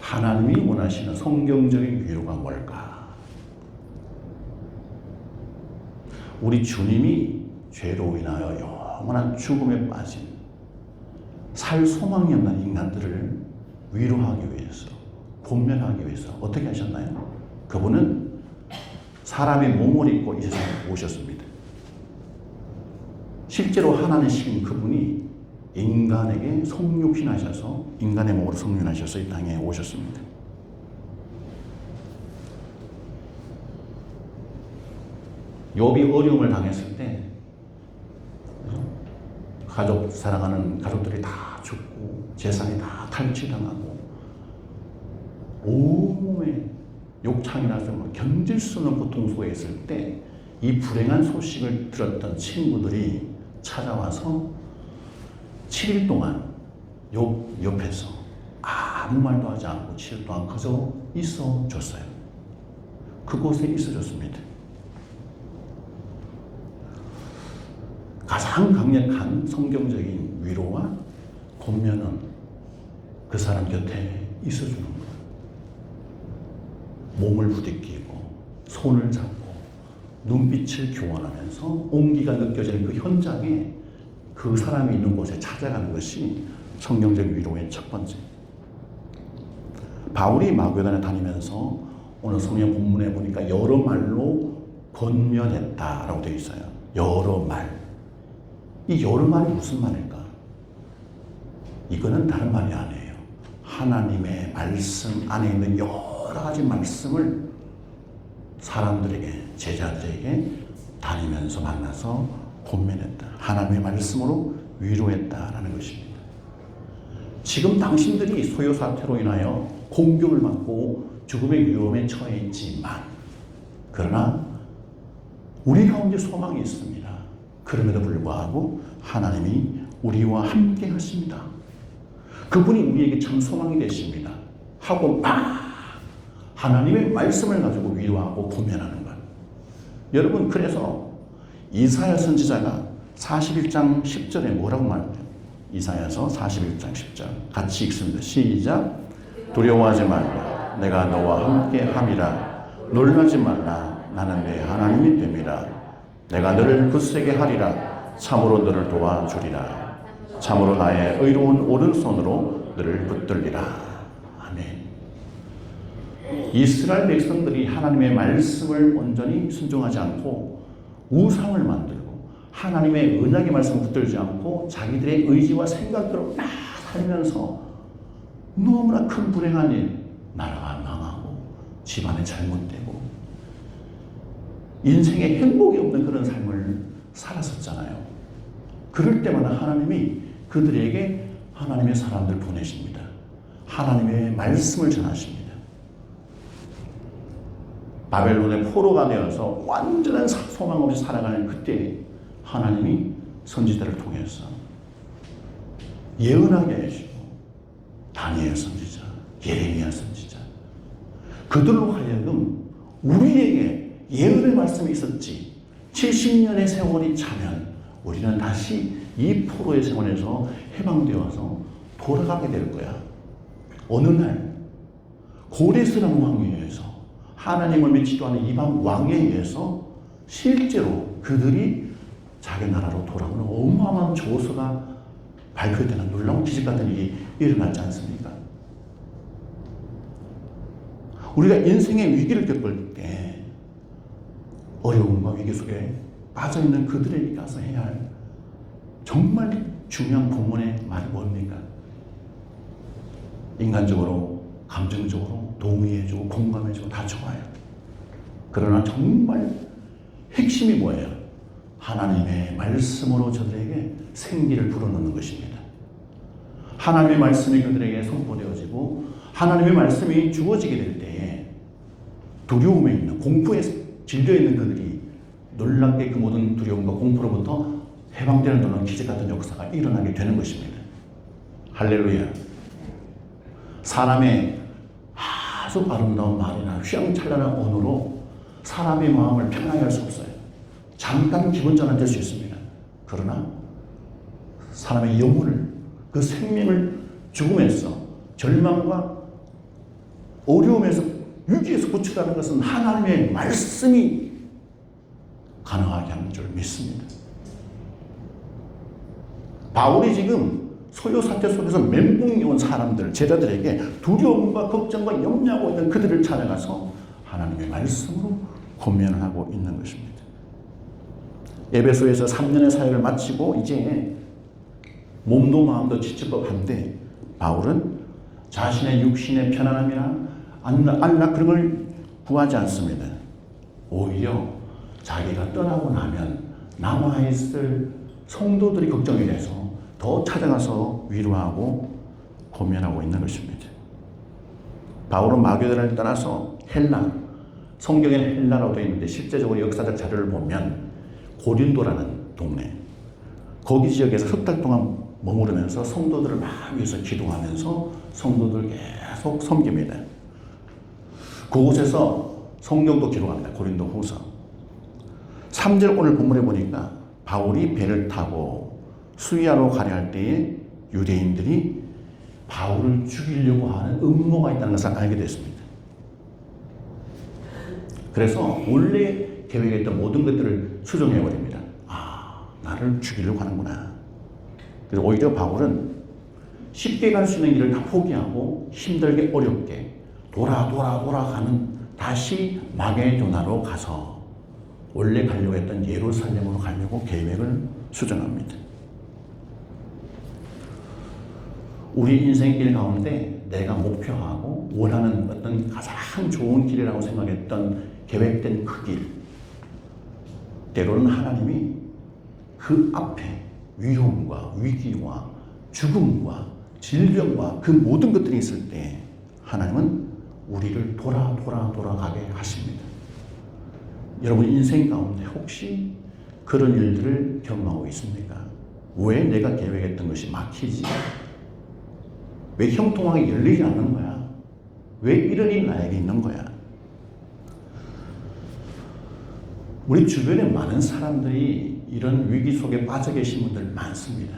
하나님이 원하시는 성경적인 위로가 뭘까? 우리 주님이 죄로 인하여 영원한 죽음에 빠진 살 소망이 없는 인간들을 위로하기 위해서, 권면하기 위해서 어떻게 하셨나요? 그분은 사람의 몸을 입고 이 세상에 오셨습니다. 실제로 하나님이신 그분이 인간에게 성육신하셔서 인간의 몸으로 성육하셔서 이 땅에 오셨습니다. 욥이 어려움을 당했을 때 가족 사랑하는 가족들이 다 죽고 재산이 다 탈취당하고 온몸에 욕창이 나서 견딜 수 없는 고통 속에 있을 때 이 불행한 소식을 들었던 친구들이 찾아와서 7일 동안 욥 옆에서 아무 말도 하지 않고 7일 동안 그저 있어 줬어요. 그곳에 있어 줬습니다. 가장 강력한 성경적인 위로와 권면은 그 사람 곁에 있어주는 거예요. 몸을 부딪히고 손을 잡고 눈빛을 교환하면서 온기가 느껴지는 그 현장에 그 사람이 있는 곳에 찾아가는 것이 성경적 위로의 첫 번째. 바울이 마고단에 다니면서 오늘 성경 본문에 보니까 여러 말로 권면했다라고 되어 있어요. 여러 말. 이 여러 말이 무슨 말일까? 이거는 다른 말이 아니에요. 하나님의 말씀 안에 있는 여러 가지 말씀을 사람들에게, 제자들에게 다니면서 만나서 권면했다. 하나님의 말씀으로 위로했다라는 것입니다. 지금 당신들이 소요 사태로 인하여 공격을 받고 죽음의 위험에 처해 있지만, 그러나 우리 가운데 소망이 있습니다. 그럼에도 불구하고 하나님이 우리와 함께 하십니다. 그분이 우리에게 참 소망이 되십니다. 하고 하나님의 말씀을 가지고 위로하고 권면하는 것. 여러분, 그래서 이사야 선지자가 41장 10절에 뭐라고 말해요? 이사야서 41장 10절 같이 읽습니다. 시작. 두려워하지 말라. 내가 너와 함께 함이라. 놀라지 말라. 나는 내 하나님이 됨이라. 내가 너를 굳세게 하리라. 참으로 너를 도와주리라. 참으로 나의 의로운 오른손으로 너를 붙들리라. 아멘. 이스라엘 백성들이 하나님의 말씀을 온전히 순종하지 않고 우상을 만들고 하나님의 언약의 말씀을 붙들지 않고 자기들의 의지와 생각대로 막 살면서 너무나 큰 불행한 일, 나라가 망하고 집안이 잘못되고 인생에 행복이 없는 그런 삶을 살았었잖아요. 그럴 때마다 하나님이 그들에게 하나님의 사람들 보내십니다. 하나님의 말씀을 전하십니다. 바벨론의 포로가 되어서 완전한 소망 없이 살아가는 그때 하나님이 선지자를 통해서 예언하게 하시고 다니엘 선지자, 예레미야 선지자, 그들로 하여금 우리에게 예언의 말씀이 있었지 70년의 세월이 차면 우리는 다시 이 포로의 세월에서 해방되어서 돌아가게 될 거야. 어느 날 고레스라는 왕에 의해서 하나님을 믿지도 않은 이방 왕에 의해서 실제로 그들이 자기 나라로 돌아오는 어마어마한 조서가 발표되는 놀라운 기적 같은 일이 일어나지 않습니까? 우리가 인생의 위기를 겪을 때 어려움과 위기 속에 빠져있는 그들에게 가서 해야 할 정말 중요한 본문의 말이 뭡니까? 인간적으로, 감정적으로 동의해주고 공감해주고 다 좋아요. 그러나 정말 핵심이 뭐예요? 하나님의 말씀으로 저들에게 생기를 불어넣는 것입니다. 하나님의 말씀이 그들에게 선포되어지고 하나님의 말씀이 주어지게 될 때에 두려움에 있는, 공포에 질려있는 그들이 놀랍게 그 모든 두려움과 공포로부터 해방되는 놀라운 기적 같은 역사가 일어나게 되는 것입니다. 할렐루야. 사람의 아주 아름다운 말이나 휘황찬란한 언어로 사람의 마음을 편하게 할 수 없어요. 잠깐 기분 전환될 수 있습니다. 그러나 사람의 영혼을, 그 생명을 죽음에서, 절망과 어려움에서, 위기에서 구출하는 것은 하나님의 말씀이 가능하게 하는 줄 믿습니다. 바울이 지금 소요 사태 속에서 멘붕이 온 사람들, 제자들에게 두려움과 걱정과 염려하고 있는 그들을 찾아가서 하나님의 말씀으로 권면하고 있는 것입니다. 에베소에서 3년의 사역을 마치고 이제 몸도 마음도 지칠 법한데 바울은 자신의 육신의 편안함이나 안락 그런 걸 구하지 않습니다. 오히려 자기가 떠나고 나면 남아있을 성도들이 걱정이 돼서 더 찾아가서 위로하고 고면하고 있는 것입니다. 바울은 마게도냐를 떠나서 헬라, 성경에는 헬라라고 되어 있는데 실제적으로 역사적 자료를 보면 고린도라는 동네, 거기 지역에서 석 달 동안 머무르면서 성도들을 막 위해서 기도하면서 성도들 계속 섬깁니다. 그곳에서 성경도 기록합니다. 고린도 후서 3절 오늘 본문에 보니까 바울이 배를 타고 수리아로 가려 할 때에 유대인들이 바울을 죽이려고 하는 음모가 있다는 것을 알게 됐습니다. 그래서 원래 계획했던 모든 것들을 수정해버립니다. 아, 나를 죽이려고 하는구나. 그래서 오히려 바울은 쉽게 갈 수 있는 길을 다 포기하고 힘들게 어렵게 돌아가는 다시 마게도냐로 가서 원래 가려고 했던 예루살렘으로 가려고 계획을 수정합니다. 우리 인생길 가운데 내가 목표하고 원하는 어떤 가장 좋은 길이라고 생각했던 계획된 그 길, 때로는 하나님이 그 앞에 위험과 위기와 죽음과 질병과 그 모든 것들이 있을 때 하나님은 우리를 돌아가게 하십니다. 여러분 인생 가운데 혹시 그런 일들을 경험하고 있습니까? 왜 내가 계획했던 것이 막히지? 왜 형통하게 열리지 않는 거야? 왜 이런 일이 나에게 있는 거야? 우리 주변에 많은 사람들이 이런 위기 속에 빠져 계신 분들 많습니다.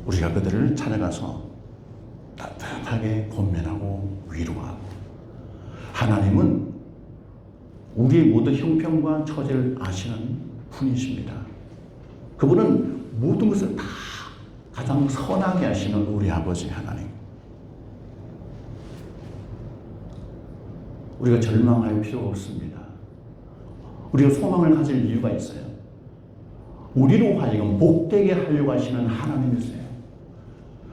우리가 그들을 찾아가서 따뜻하게 권면하고 위로하고, 하나님은 우리의 모든 형편과 처지를 아시는 분이십니다. 그분은 모든 것을 다 가장 선하게 하시는 우리 아버지 하나님. 우리가 절망할 필요가 없습니다. 우리가 소망을 가질 이유가 있어요. 우리로 하여금 복되게 하려고 하시는 하나님이세요.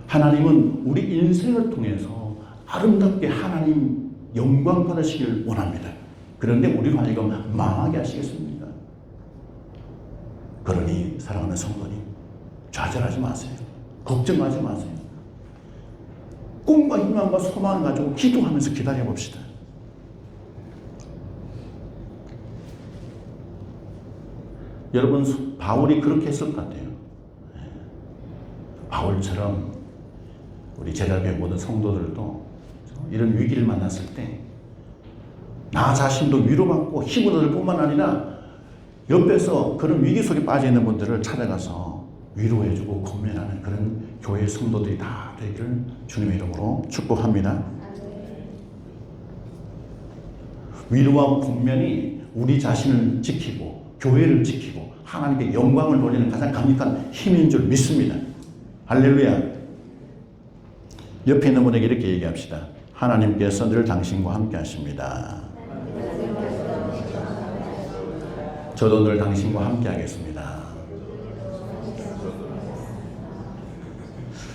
하나님은 우리 인생을 통해서 아름답게 하나님 영광 받으시길 원합니다. 그런데 우리로 하여금 망하게 하시겠습니까? 그러니 사랑하는 성도님, 좌절하지 마세요. 걱정하지 마세요. 꿈과 희망과 소망을 가지고 기도하면서 기다려 봅시다. 여러분, 바울이 그렇게 했을 것 같아요. 바울처럼 우리 제자교회 모든 성도들도 이런 위기를 만났을 때 나 자신도 위로받고 힘을 얻을 뿐만 아니라 옆에서 그런 위기 속에 빠져 있는 분들을 찾아가서 위로해주고 권면하는 그런 교회 성도들이 다 되기를 주님의 이름으로 축복합니다. 위로와 권면이 우리 자신을 지키고 교회를 지키고 하나님께 영광을 돌리는 가장 강력한 힘인 줄 믿습니다. 할렐루야. 옆에 있는 분에게 이렇게 얘기합시다. 하나님께서 늘 당신과 함께 하십니다. 저도 늘 당신과 함께 하겠습니다.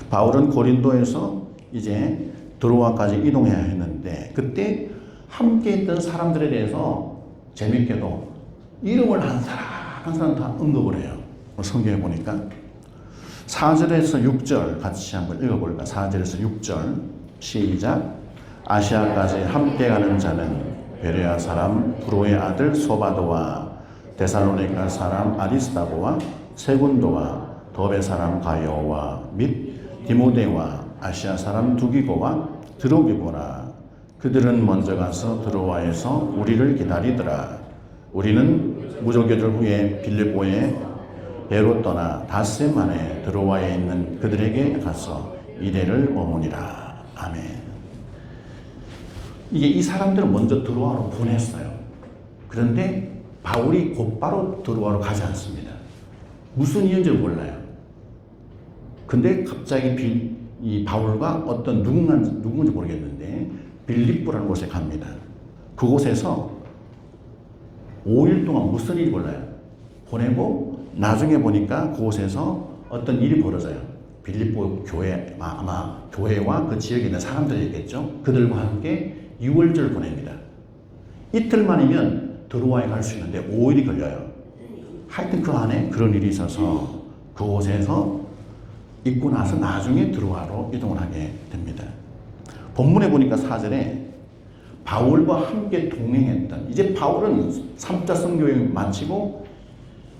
바울은 고린도에서 이제 드로아까지 이동해야 했는데 그때 함께 했던 사람들에 대해서 재밌게도 이름을 한 사람 다 언급을 해요. 성경에 보니까 4절에서 6절 같이 한번 읽어볼까? 4절에서 6절 시작. 아시아까지 함께 가는 자는 베레아 사람 브로의 아들 소바도와 데살로니가 사람 아리스다고와 세군도와 더베 사람 가요와 및 디모데와 아시아 사람 두기고와 드로기고라. 그들은 먼저 가서 드로아에서 우리를 기다리더라. 우리는 무조개들 후에 빌립보에 배로 떠나 닷새 만에 드로아에 있는 그들에게 가서 이래를 머무니라. 아멘. 이게 이 사람들은 먼저 드로아로 보냈어요. 그런데 바울이 곧바로 드로아로 가지 않습니다. 무슨 이유인지 몰라요. 근데 갑자기 이 바울과 어떤 누군지 모르겠는데 빌립보라는 곳에 갑니다. 그곳에서 5일 동안 무슨 일이 몰라요. 보내고 나중에 보니까 그곳에서 어떤 일이 벌어져요. 빌립보 교회, 아마 교회와 그 지역에 있는 사람들이겠죠. 그들과 함께 6월절을 보냅니다. 이틀만이면 드로아에 갈 수 있는데 5일이 걸려요. 하여튼 그 안에 그런 일이 있어서 그곳에서 있고 나서 나중에 드로아로 이동을 하게 됩니다. 본문에 보니까 4절에 바울과 함께 동행했던, 이제 바울은 3차 선교여행 마치고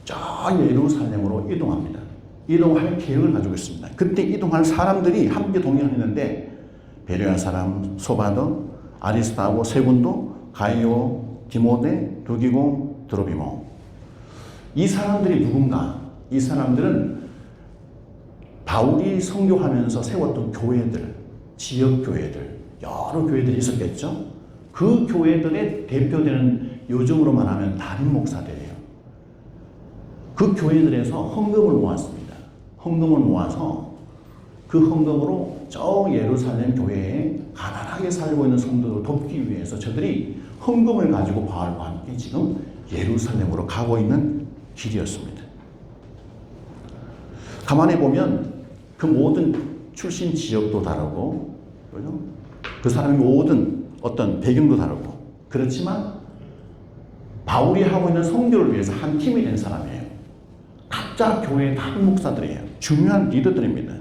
저 예루살렘으로 이동합니다. 이동할 계획을 가지고 있습니다. 그때 이동할 사람들이 함께 동행했는데 베레아 사람 소바더, 아리스타고 세군도, 가이오, 디모데, 두기고, 드로비모. 이 사람들이 누군가? 이 사람들은 바울이 선교하면서 세웠던 교회들, 지역 교회들, 여러 교회들이 있었겠죠. 그 교회들의 대표되는, 요즘으로 말하면 담임 목사들이에요. 그 교회들에서 헌금을 모았습니다. 헌금을 모아서 그 헌금으로 저 예루살렘 교회에 가난하게 살고 있는 성도들을 돕기 위해서 저들이 헌금을 가지고 바울과 함께 지금 예루살렘으로 가고 있는 길이었습니다. 가만히 보면 그 모든 출신 지역도 다르고, 그죠? 그 사람의 모든 어떤 배경도 다르고, 그렇지만 바울이 하고 있는 선교를 위해서 한 팀이 된 사람이에요. 각자 교회의 다른 목사들이에요. 중요한 리더들입니다.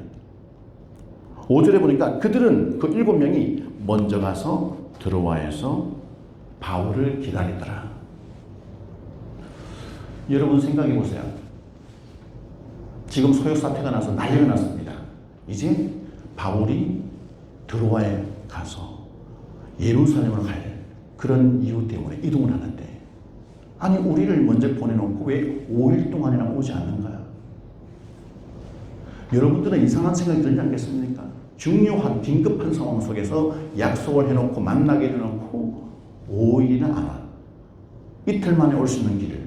5절에 보니까 그들은 그 7명이 먼저 가서 드로아에서 바울을 기다리더라. 여러분 생각해 보세요. 지금 소요 사태가 나서 난리가 났습니다. 이제 바울이 드로아에 가서 예루살렘으로 갈 그런 이유 때문에 이동을 하는데, 아니 우리를 먼저 보내놓고 왜 5일 동안이나 오지 않는가요? 여러분들은 이상한 생각이 들지 않겠습니까? 중요한 긴급한 상황 속에서 약속을 해놓고 만나게 해놓고 5일이나 안 와. 이틀 만에 올 수 있는 길을.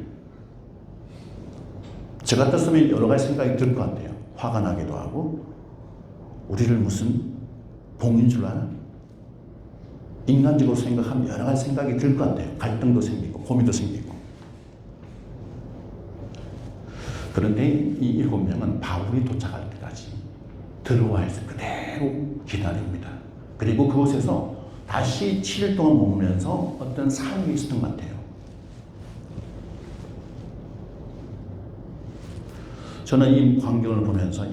저 같았으면 여러 가지 생각이 들 것 같아요. 화가 나기도 하고, 우리를 무슨 봉인 줄 아나? 인간적으로 생각하면 여러 가지 생각이 들 것 같아요. 갈등도 생기고 고민도 생기고. 그런데 이 7명은 바울이 도착할 때까지 드로아에서 그대로 기다립니다. 그리고 그곳에서 다시 7일 동안 머물면서 어떤 삶이 있었던 것 같아요. 저는 이 광경을 보면서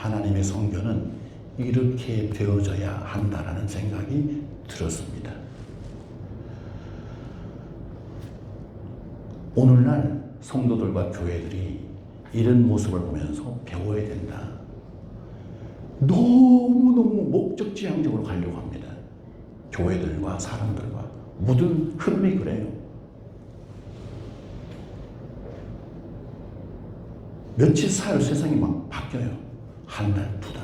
하나님의 선교는 이렇게 되어져야 한다라는 생각이 들었습니다. 오늘날 성도들과 교회들이 이런 모습을 보면서 배워야 된다. 너무너무 목적지향적으로 가려고 합니다. 교회들과 사람들과 모든 흐름이 그래요. 며칠 사이로 세상이 막 바뀌어요. 한 달, 두 달.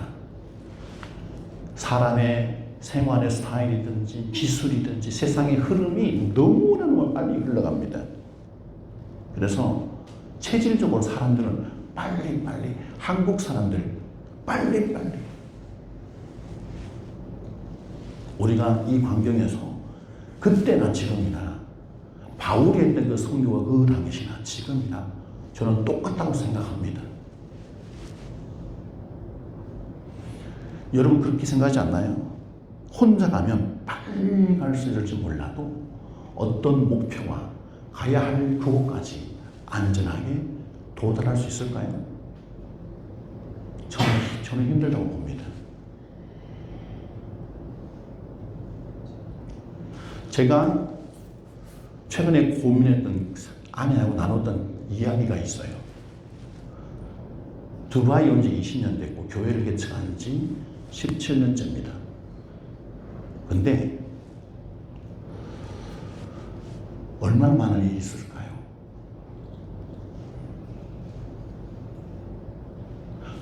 사람의 생활의 스타일이든지 기술이든지 세상의 흐름이 너무나 빨리 흘러갑니다. 그래서 체질적으로 사람들은 빨리빨리, 한국 사람들 빨리빨리. 우리가 이 광경에서 그때나 지금이나 바울이 했던 그 선교가 그 당시나 지금이나 저는 똑같다고 생각합니다. 여러분 그렇게 생각하지 않나요? 혼자 가면 빨리 갈 수 있을지 몰라도 어떤 목표와 가야 할 그곳까지 안전하게 도달할 수 있을까요? 저는 힘들다고 봅니다. 제가 최근에 고민했던, 아내하고 나눴던 이야기가 있어요. 두바이 온 지 20년 됐고 교회를 개척한 지 17년째입니다. 근데 얼마나 많은 일이 있을까요?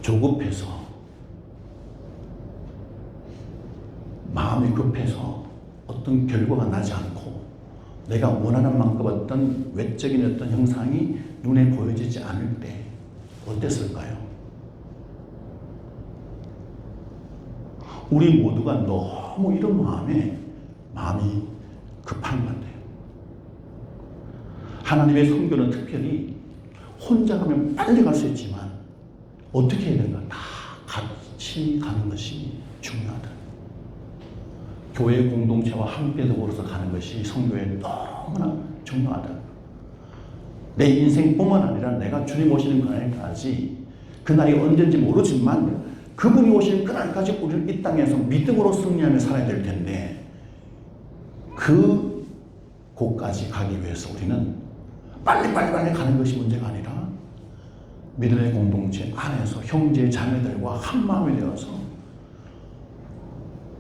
조급해서 못해서 어떤 결과가 나지 않고 내가 원하는 만큼 어떤 외적인 어떤 형상이 눈에 보여지지 않을 때 어땠을까요? 우리 모두가 너무 이런 마음이 급한 건데요. 하나님의 성교는 특별히 혼자 가면 빨리 갈 수 있지만 어떻게 해야 되는가? 다 같이 가는 것이 중요하다. 교회 공동체와 함께 더불어서 가는 것이 성교에 너무나 중요하다. 내 인생뿐만 아니라 내가 주님 오시는 그날까지, 그날이 언제인지 모르지만 그분이 오시는 그날까지 우리는 이 땅에서 믿음으로 승리하며 살아야 될 텐데, 그 곳까지 가기 위해서 우리는 빨리 가는 것이 문제가 아니라 믿음의 공동체 안에서 형제 자매들과 한 마음이 되어서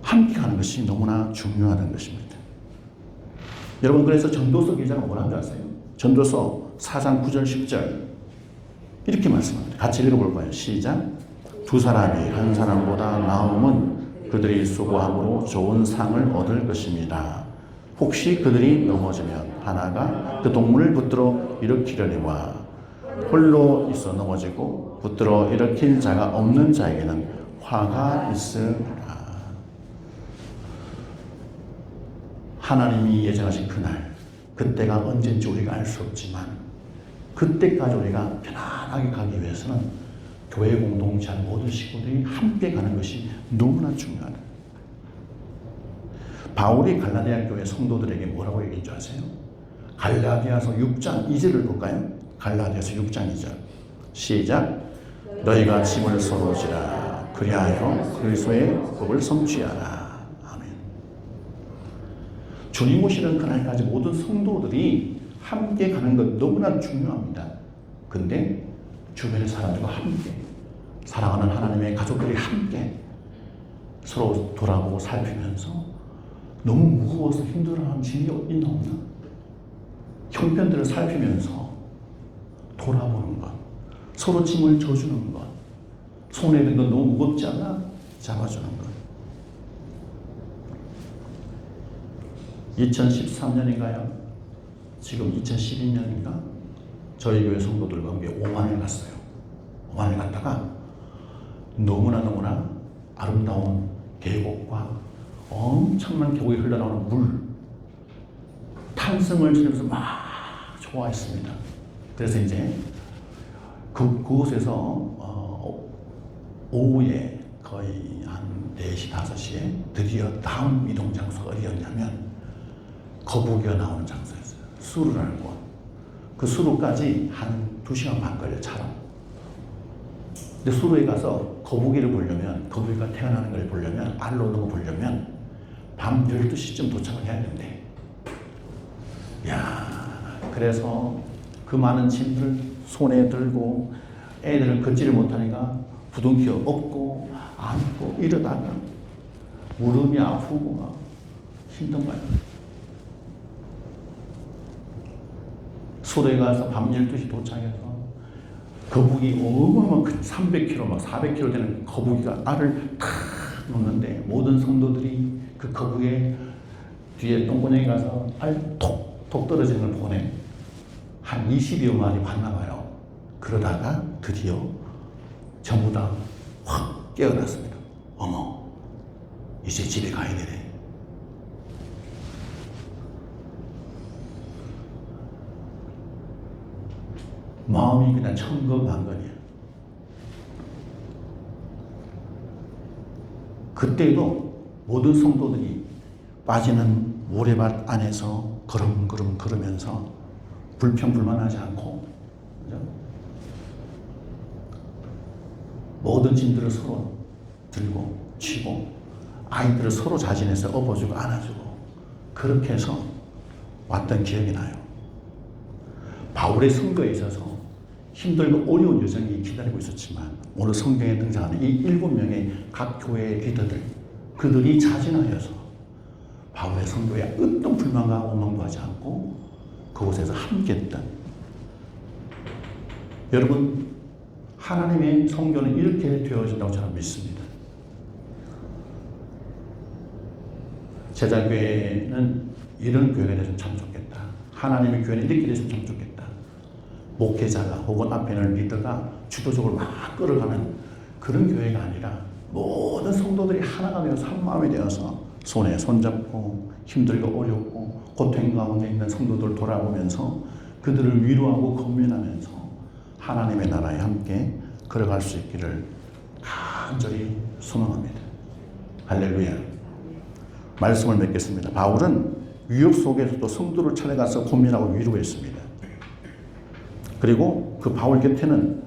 함께 가는 것이 너무나 중요하다는 것입니다. 여러분, 그래서 전도서 기자가 뭐라고 아세요? 전도서 4장 9절 10절 이렇게 말씀합니다. 같이 읽어볼까요? 시작. 두 사람이 한 사람보다 나음은 그들이 수고함으로 좋은 상을 얻을 것입니다. 혹시 그들이 넘어지면 하나가 그 동물을 붙들어 일으키려니와 홀로 있어 넘어지고 붙들어 일으킬 자가 없는 자에게는 화가 있으리라. 하나님이 예정하신 그날, 그때가 언제인지 우리가 알 수 없지만 그때까지 우리가 편안하게 가기 위해서는 교회 공동체 모든 식구들이 함께 가는 것이 너무나 중요하다. 바울이 갈라디아 교회 성도들에게 뭐라고 얘기한 줄 아세요? 갈라디아서 6장 2절을 볼까요? 갈라디아서 6장 2절 시작. 너희가 짐을 서로 지라 그리하여 그리스도의 법을 성취하라. 아멘. 주님 오시는 그날까지 모든 성도들이 함께 가는 것 너무나 중요합니다. 근데 주변의 사람들과 함께, 사랑하는 하나님의 가족들이 함께 서로 돌아보고 살피면서 너무 무거워서 힘들어하는 짐이 있나 없나? 형편들을 살피면서 돌아보는 것, 서로 짐을 져주는 것, 손에 든 건 너무 무겁지 않아? 잡아주는 것. 2013년인가요? 지금 2012년인가? 저희 교회 성도들과 함께 오만을 갔어요. 오만을 갔다가 너무나 아름다운 계곡과 엄청난 계곡이 흘러나오는 물, 탄성을 지르면서 막 좋아했습니다. 그래서 이제 그곳에서 오후에 거의 한 4시, 5시에 드디어 다음 이동 장소가 어디였냐면 거북이가 나오는 장소였어요. 수루라는 곳. 그 수루까지 한 2시간 반 걸려, 차로. 근데 수루에 가서 거북이를 보려면, 거북이가 태어나는 걸 보려면, 알을 놓는 거 보려면 밤 12시쯤 도착을 해야 된대. 그래서 그 많은 짐들 손에 들고 애들은 걷지를 못하니까 부둥켜 업고 안고 이러다가 무릎이 아프고 막 힘든 거예요. 수로에 가서 밤 12시 도착해서 거북이 어마어마한 300kg 막 400kg 되는 거북이가 알을 탁 놓는데 모든 성도들이 그 거북이의 뒤에 똥구녕에 가서 알 톡톡 떨어지는 걸 보내. 한 20여 마리 봤나 봐요. 그러다가 드디어 전부 다 확 깨어났습니다. 어머, 이제 집에 가야 되네. 마음이 그냥 천거만건이에요. 그때도 모든 성도들이 빠지는 모래밭 안에서 걸음걸음 걸으면서 불평불만하지 않고, 그죠? 모든 짐들을 서로 들고 치고 아이들을 서로 자진해서 업어주고 안아주고 그렇게 해서 왔던 기억이 나요. 바울의 선거에 있어서 힘들고 어려운 여정이 기다리고 있었지만 오늘 성경에 등장하는 이 7명의 각 교회의 리더들, 그들이 자진하여서 바울의 선교에 어떤 불만과 원망도 하지 않고 그곳에서 함께했던, 여러분, 하나님의 성교는 이렇게 되어진다고 저는 믿습니다. 제자교회는 이런 교회가 됐으면 참 좋겠다. 하나님의 교회는 이렇게 됐으면 참 좋겠다. 목회자가 혹은 앞에 있는 리더가 주도적으로 막 끌어가는 그런 교회가 아니라 모든 성도들이 하나가 되어서 한 마음이 되어서 손에 손잡고 힘들고 어렵고 고통 가운데 있는 성도들 돌아보면서 그들을 위로하고 건면하면서 하나님의 나라에 함께 걸어갈 수 있기를 간절히 소망합니다. 할렐루야. 말씀을 맺겠습니다. 바울은 위협 속에서도 성도를 찾아가서 고민하고 위로했습니다. 그리고 그 바울 곁에는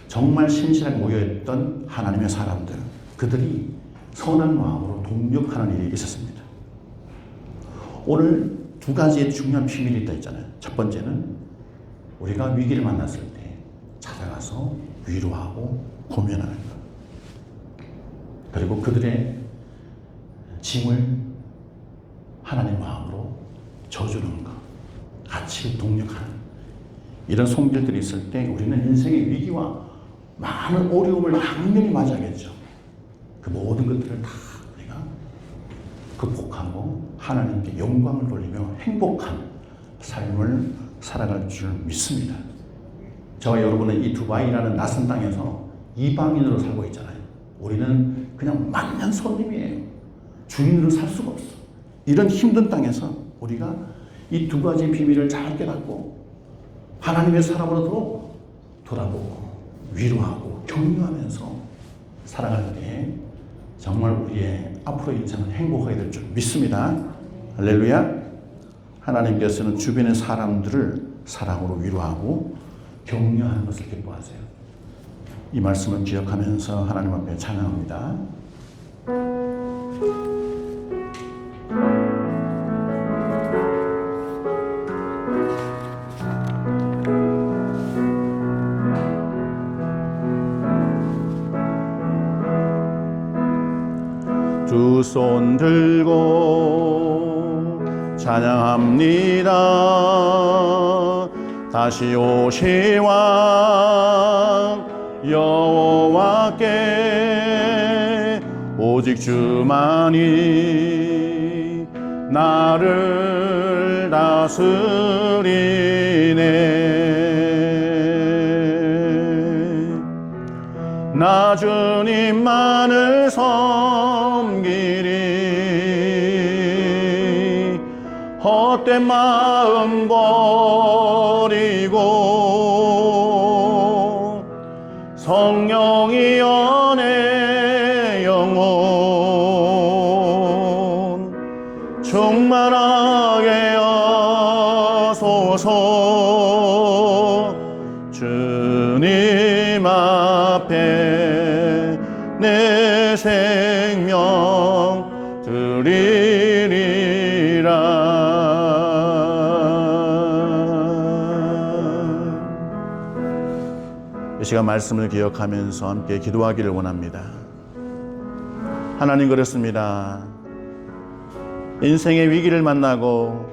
정말 신실하게 모여있던 하나님의 사람들, 그들이 선한 마음으로 동력하는 일이 있었습니다. 오늘 두 가지의 중요한 비밀이 있다 했잖아요. 첫 번째는 우리가 위기를 만났을 때 찾아가서 위로하고 고면하는 것. 그리고 그들의 짐을 하나님 마음으로 져주는 것. 같이 동력하는 이런 손길들이 있을 때 우리는 인생의 위기와 많은 어려움을 당연히 맞이하겠죠. 그 모든 것들을 다 우리가 극복하고 하나님께 영광을 돌리며 행복한 삶을 살아갈 줄 믿습니다. 저와 여러분은 이 두바이라는 낯선 땅에서 이방인으로 살고 있잖아요. 우리는 그냥 만년 손님이에요. 주인으로 살 수가 없어. 이런 힘든 땅에서 우리가 이 두 가지 비밀을 잘 깨닫고 하나님의 사람으로 돌아보고 위로하고 격려하면서 살아갈 때 정말 우리의 앞으로 인생은 행복하게 될 줄 믿습니다. 할렐루야. 하나님께서는 주변의 사람들을 사랑으로 위로하고 격려하는 것을 기뻐하세요. 이 말씀을 기억하면서 하나님 앞에 찬양합니다. 두 손 들고 찬양합니다. 다시 오실 왕 여호와께 오직 주만이 나를 다스리네. 나 주님만을 섬기리. 헛된 마음 버리고 성령이 연애 영혼 충만하게 하소서. 주님 앞에 내 생명 드리리라. 이 시간 말씀을 기억하면서 함께 기도하기를 원합니다. 하나님, 그렇습니다. 인생의 위기를 만나고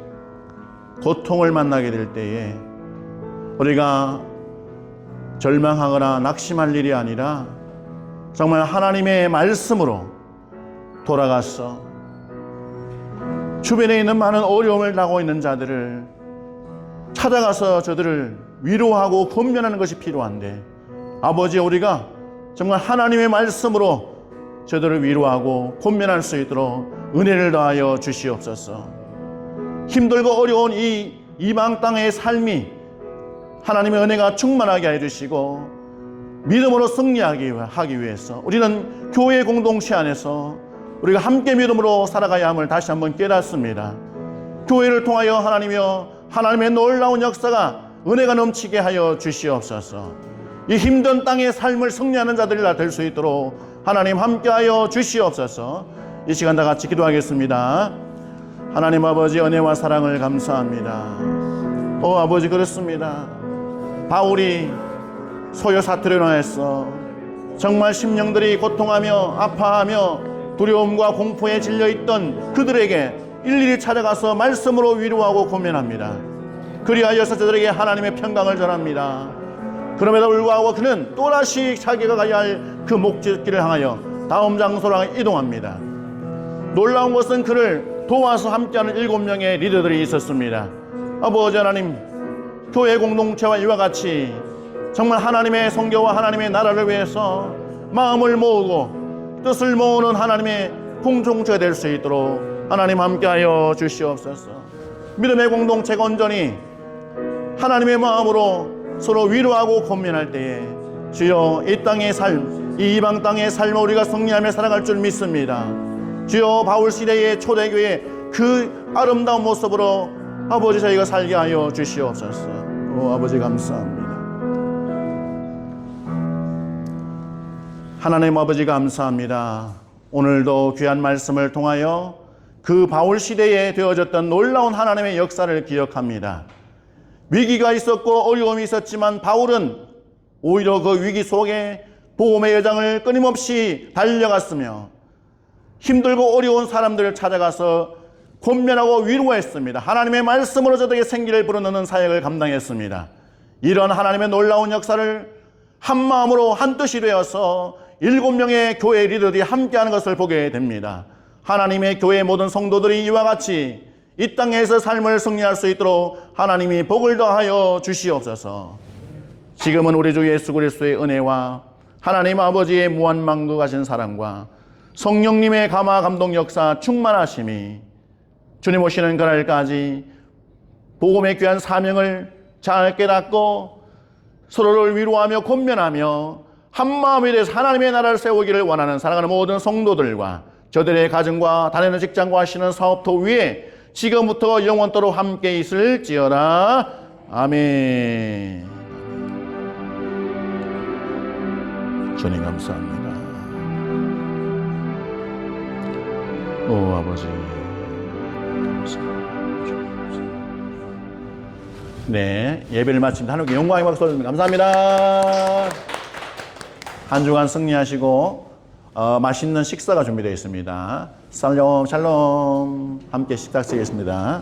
고통을 만나게 될 때에 우리가 절망하거나 낙심할 일이 아니라 정말 하나님의 말씀으로 돌아가서 주변에 있는 많은 어려움을 당하고 있는 자들을 찾아가서 저들을 위로하고 권면하는 것이 필요한데, 아버지, 우리가 정말 하나님의 말씀으로 저들을 위로하고 권면할 수 있도록 은혜를 더하여 주시옵소서. 힘들고 어려운 이 이방 땅의 삶이 하나님의 은혜가 충만하게 해주시고 믿음으로 승리하기 위해서 우리는 교회 공동체 안에서 우리가 함께 믿음으로 살아가야 함을 다시 한번 깨닫습니다. 교회를 통하여 하나님의 놀라운 역사가 은혜가 넘치게 하여 주시옵소서. 이 힘든 땅의 삶을 승리하는 자들이 될 수 있도록 하나님 함께하여 주시옵소서. 이 시간 다 같이 기도하겠습니다. 하나님 아버지, 은혜와 사랑을 감사합니다. 아버지, 그렇습니다. 바울이 소요 사투로 인하여서 정말 심령들이 고통하며 아파하며 두려움과 공포에 질려있던 그들에게 일일이 찾아가서 말씀으로 위로하고 고면합니다. 그리하여서 저들에게 하나님의 평강을 전합니다. 그럼에도 불구하고 그는 또다시 자기가 가야 할 그 목적지를 향하여 다음 장소로 이동합니다. 놀라운 것은 그를 도와서 함께하는 7명의 리더들이 있었습니다. 아버지 하나님, 교회 공동체와 이와 같이 정말 하나님의 성교와 하나님의 나라를 위해서 마음을 모으고 뜻을 모으는 하나님의 공동체가 될 수 있도록 하나님 함께하여 주시옵소서. 믿음의 공동체가 온전히 하나님의 마음으로 서로 위로하고 권면할 때에 주여 이 땅의 삶, 이 이방 땅의 삶을 우리가 승리하며 살아갈 줄 믿습니다. 주여 바울 시대의 초대교회 그 아름다운 모습으로 아버지 저희가 살게 하여 주시옵소서. 아버지 감사합니다. 하나님 아버지 감사합니다. 오늘도 귀한 말씀을 통하여 그 바울 시대에 되어졌던 놀라운 하나님의 역사를 기억합니다. 위기가 있었고 어려움이 있었지만 바울은 오히려 그 위기 속에 복음의 여정을 끊임없이 달려갔으며 힘들고 어려운 사람들을 찾아가서 권면하고 위로했습니다. 하나님의 말씀으로 저들에게 생기를 불어넣는 사역을 감당했습니다. 이런 하나님의 놀라운 역사를 한 마음으로 한 뜻이 되어서 7명의 교회 리더들이 함께하는 것을 보게 됩니다. 하나님의 교회 모든 성도들이 이와 같이 이 땅에서 삶을 승리할 수 있도록 하나님이 복을 더하여 주시옵소서. 지금은 우리 주 예수 그리스도의 은혜와 하나님 아버지의 무한망대하신 사랑과 성령님의 감화 감동 역사 충만하심이 주님 오시는 그날까지 복음의 귀한 사명을 잘 깨닫고 서로를 위로하며 권면하며 한마음이 돼서 하나님의 나라를 세우기를 원하는 사랑하는 모든 성도들과 저들의 가정과 다니는 직장과 하시는 사업터 위에 지금부터 영원토록 함께 있을지어다. 아멘. 주님 감사합니다. 오 아버지 감사합니다. 네, 예배를 마칩니다. 하나님께 영광의 박수 올립니다. 감사합니다. 한 주간 승리하시고 맛있는 식사가 준비되어 있습니다. 샬롬 샬롬 함께 식사 드리겠습니다.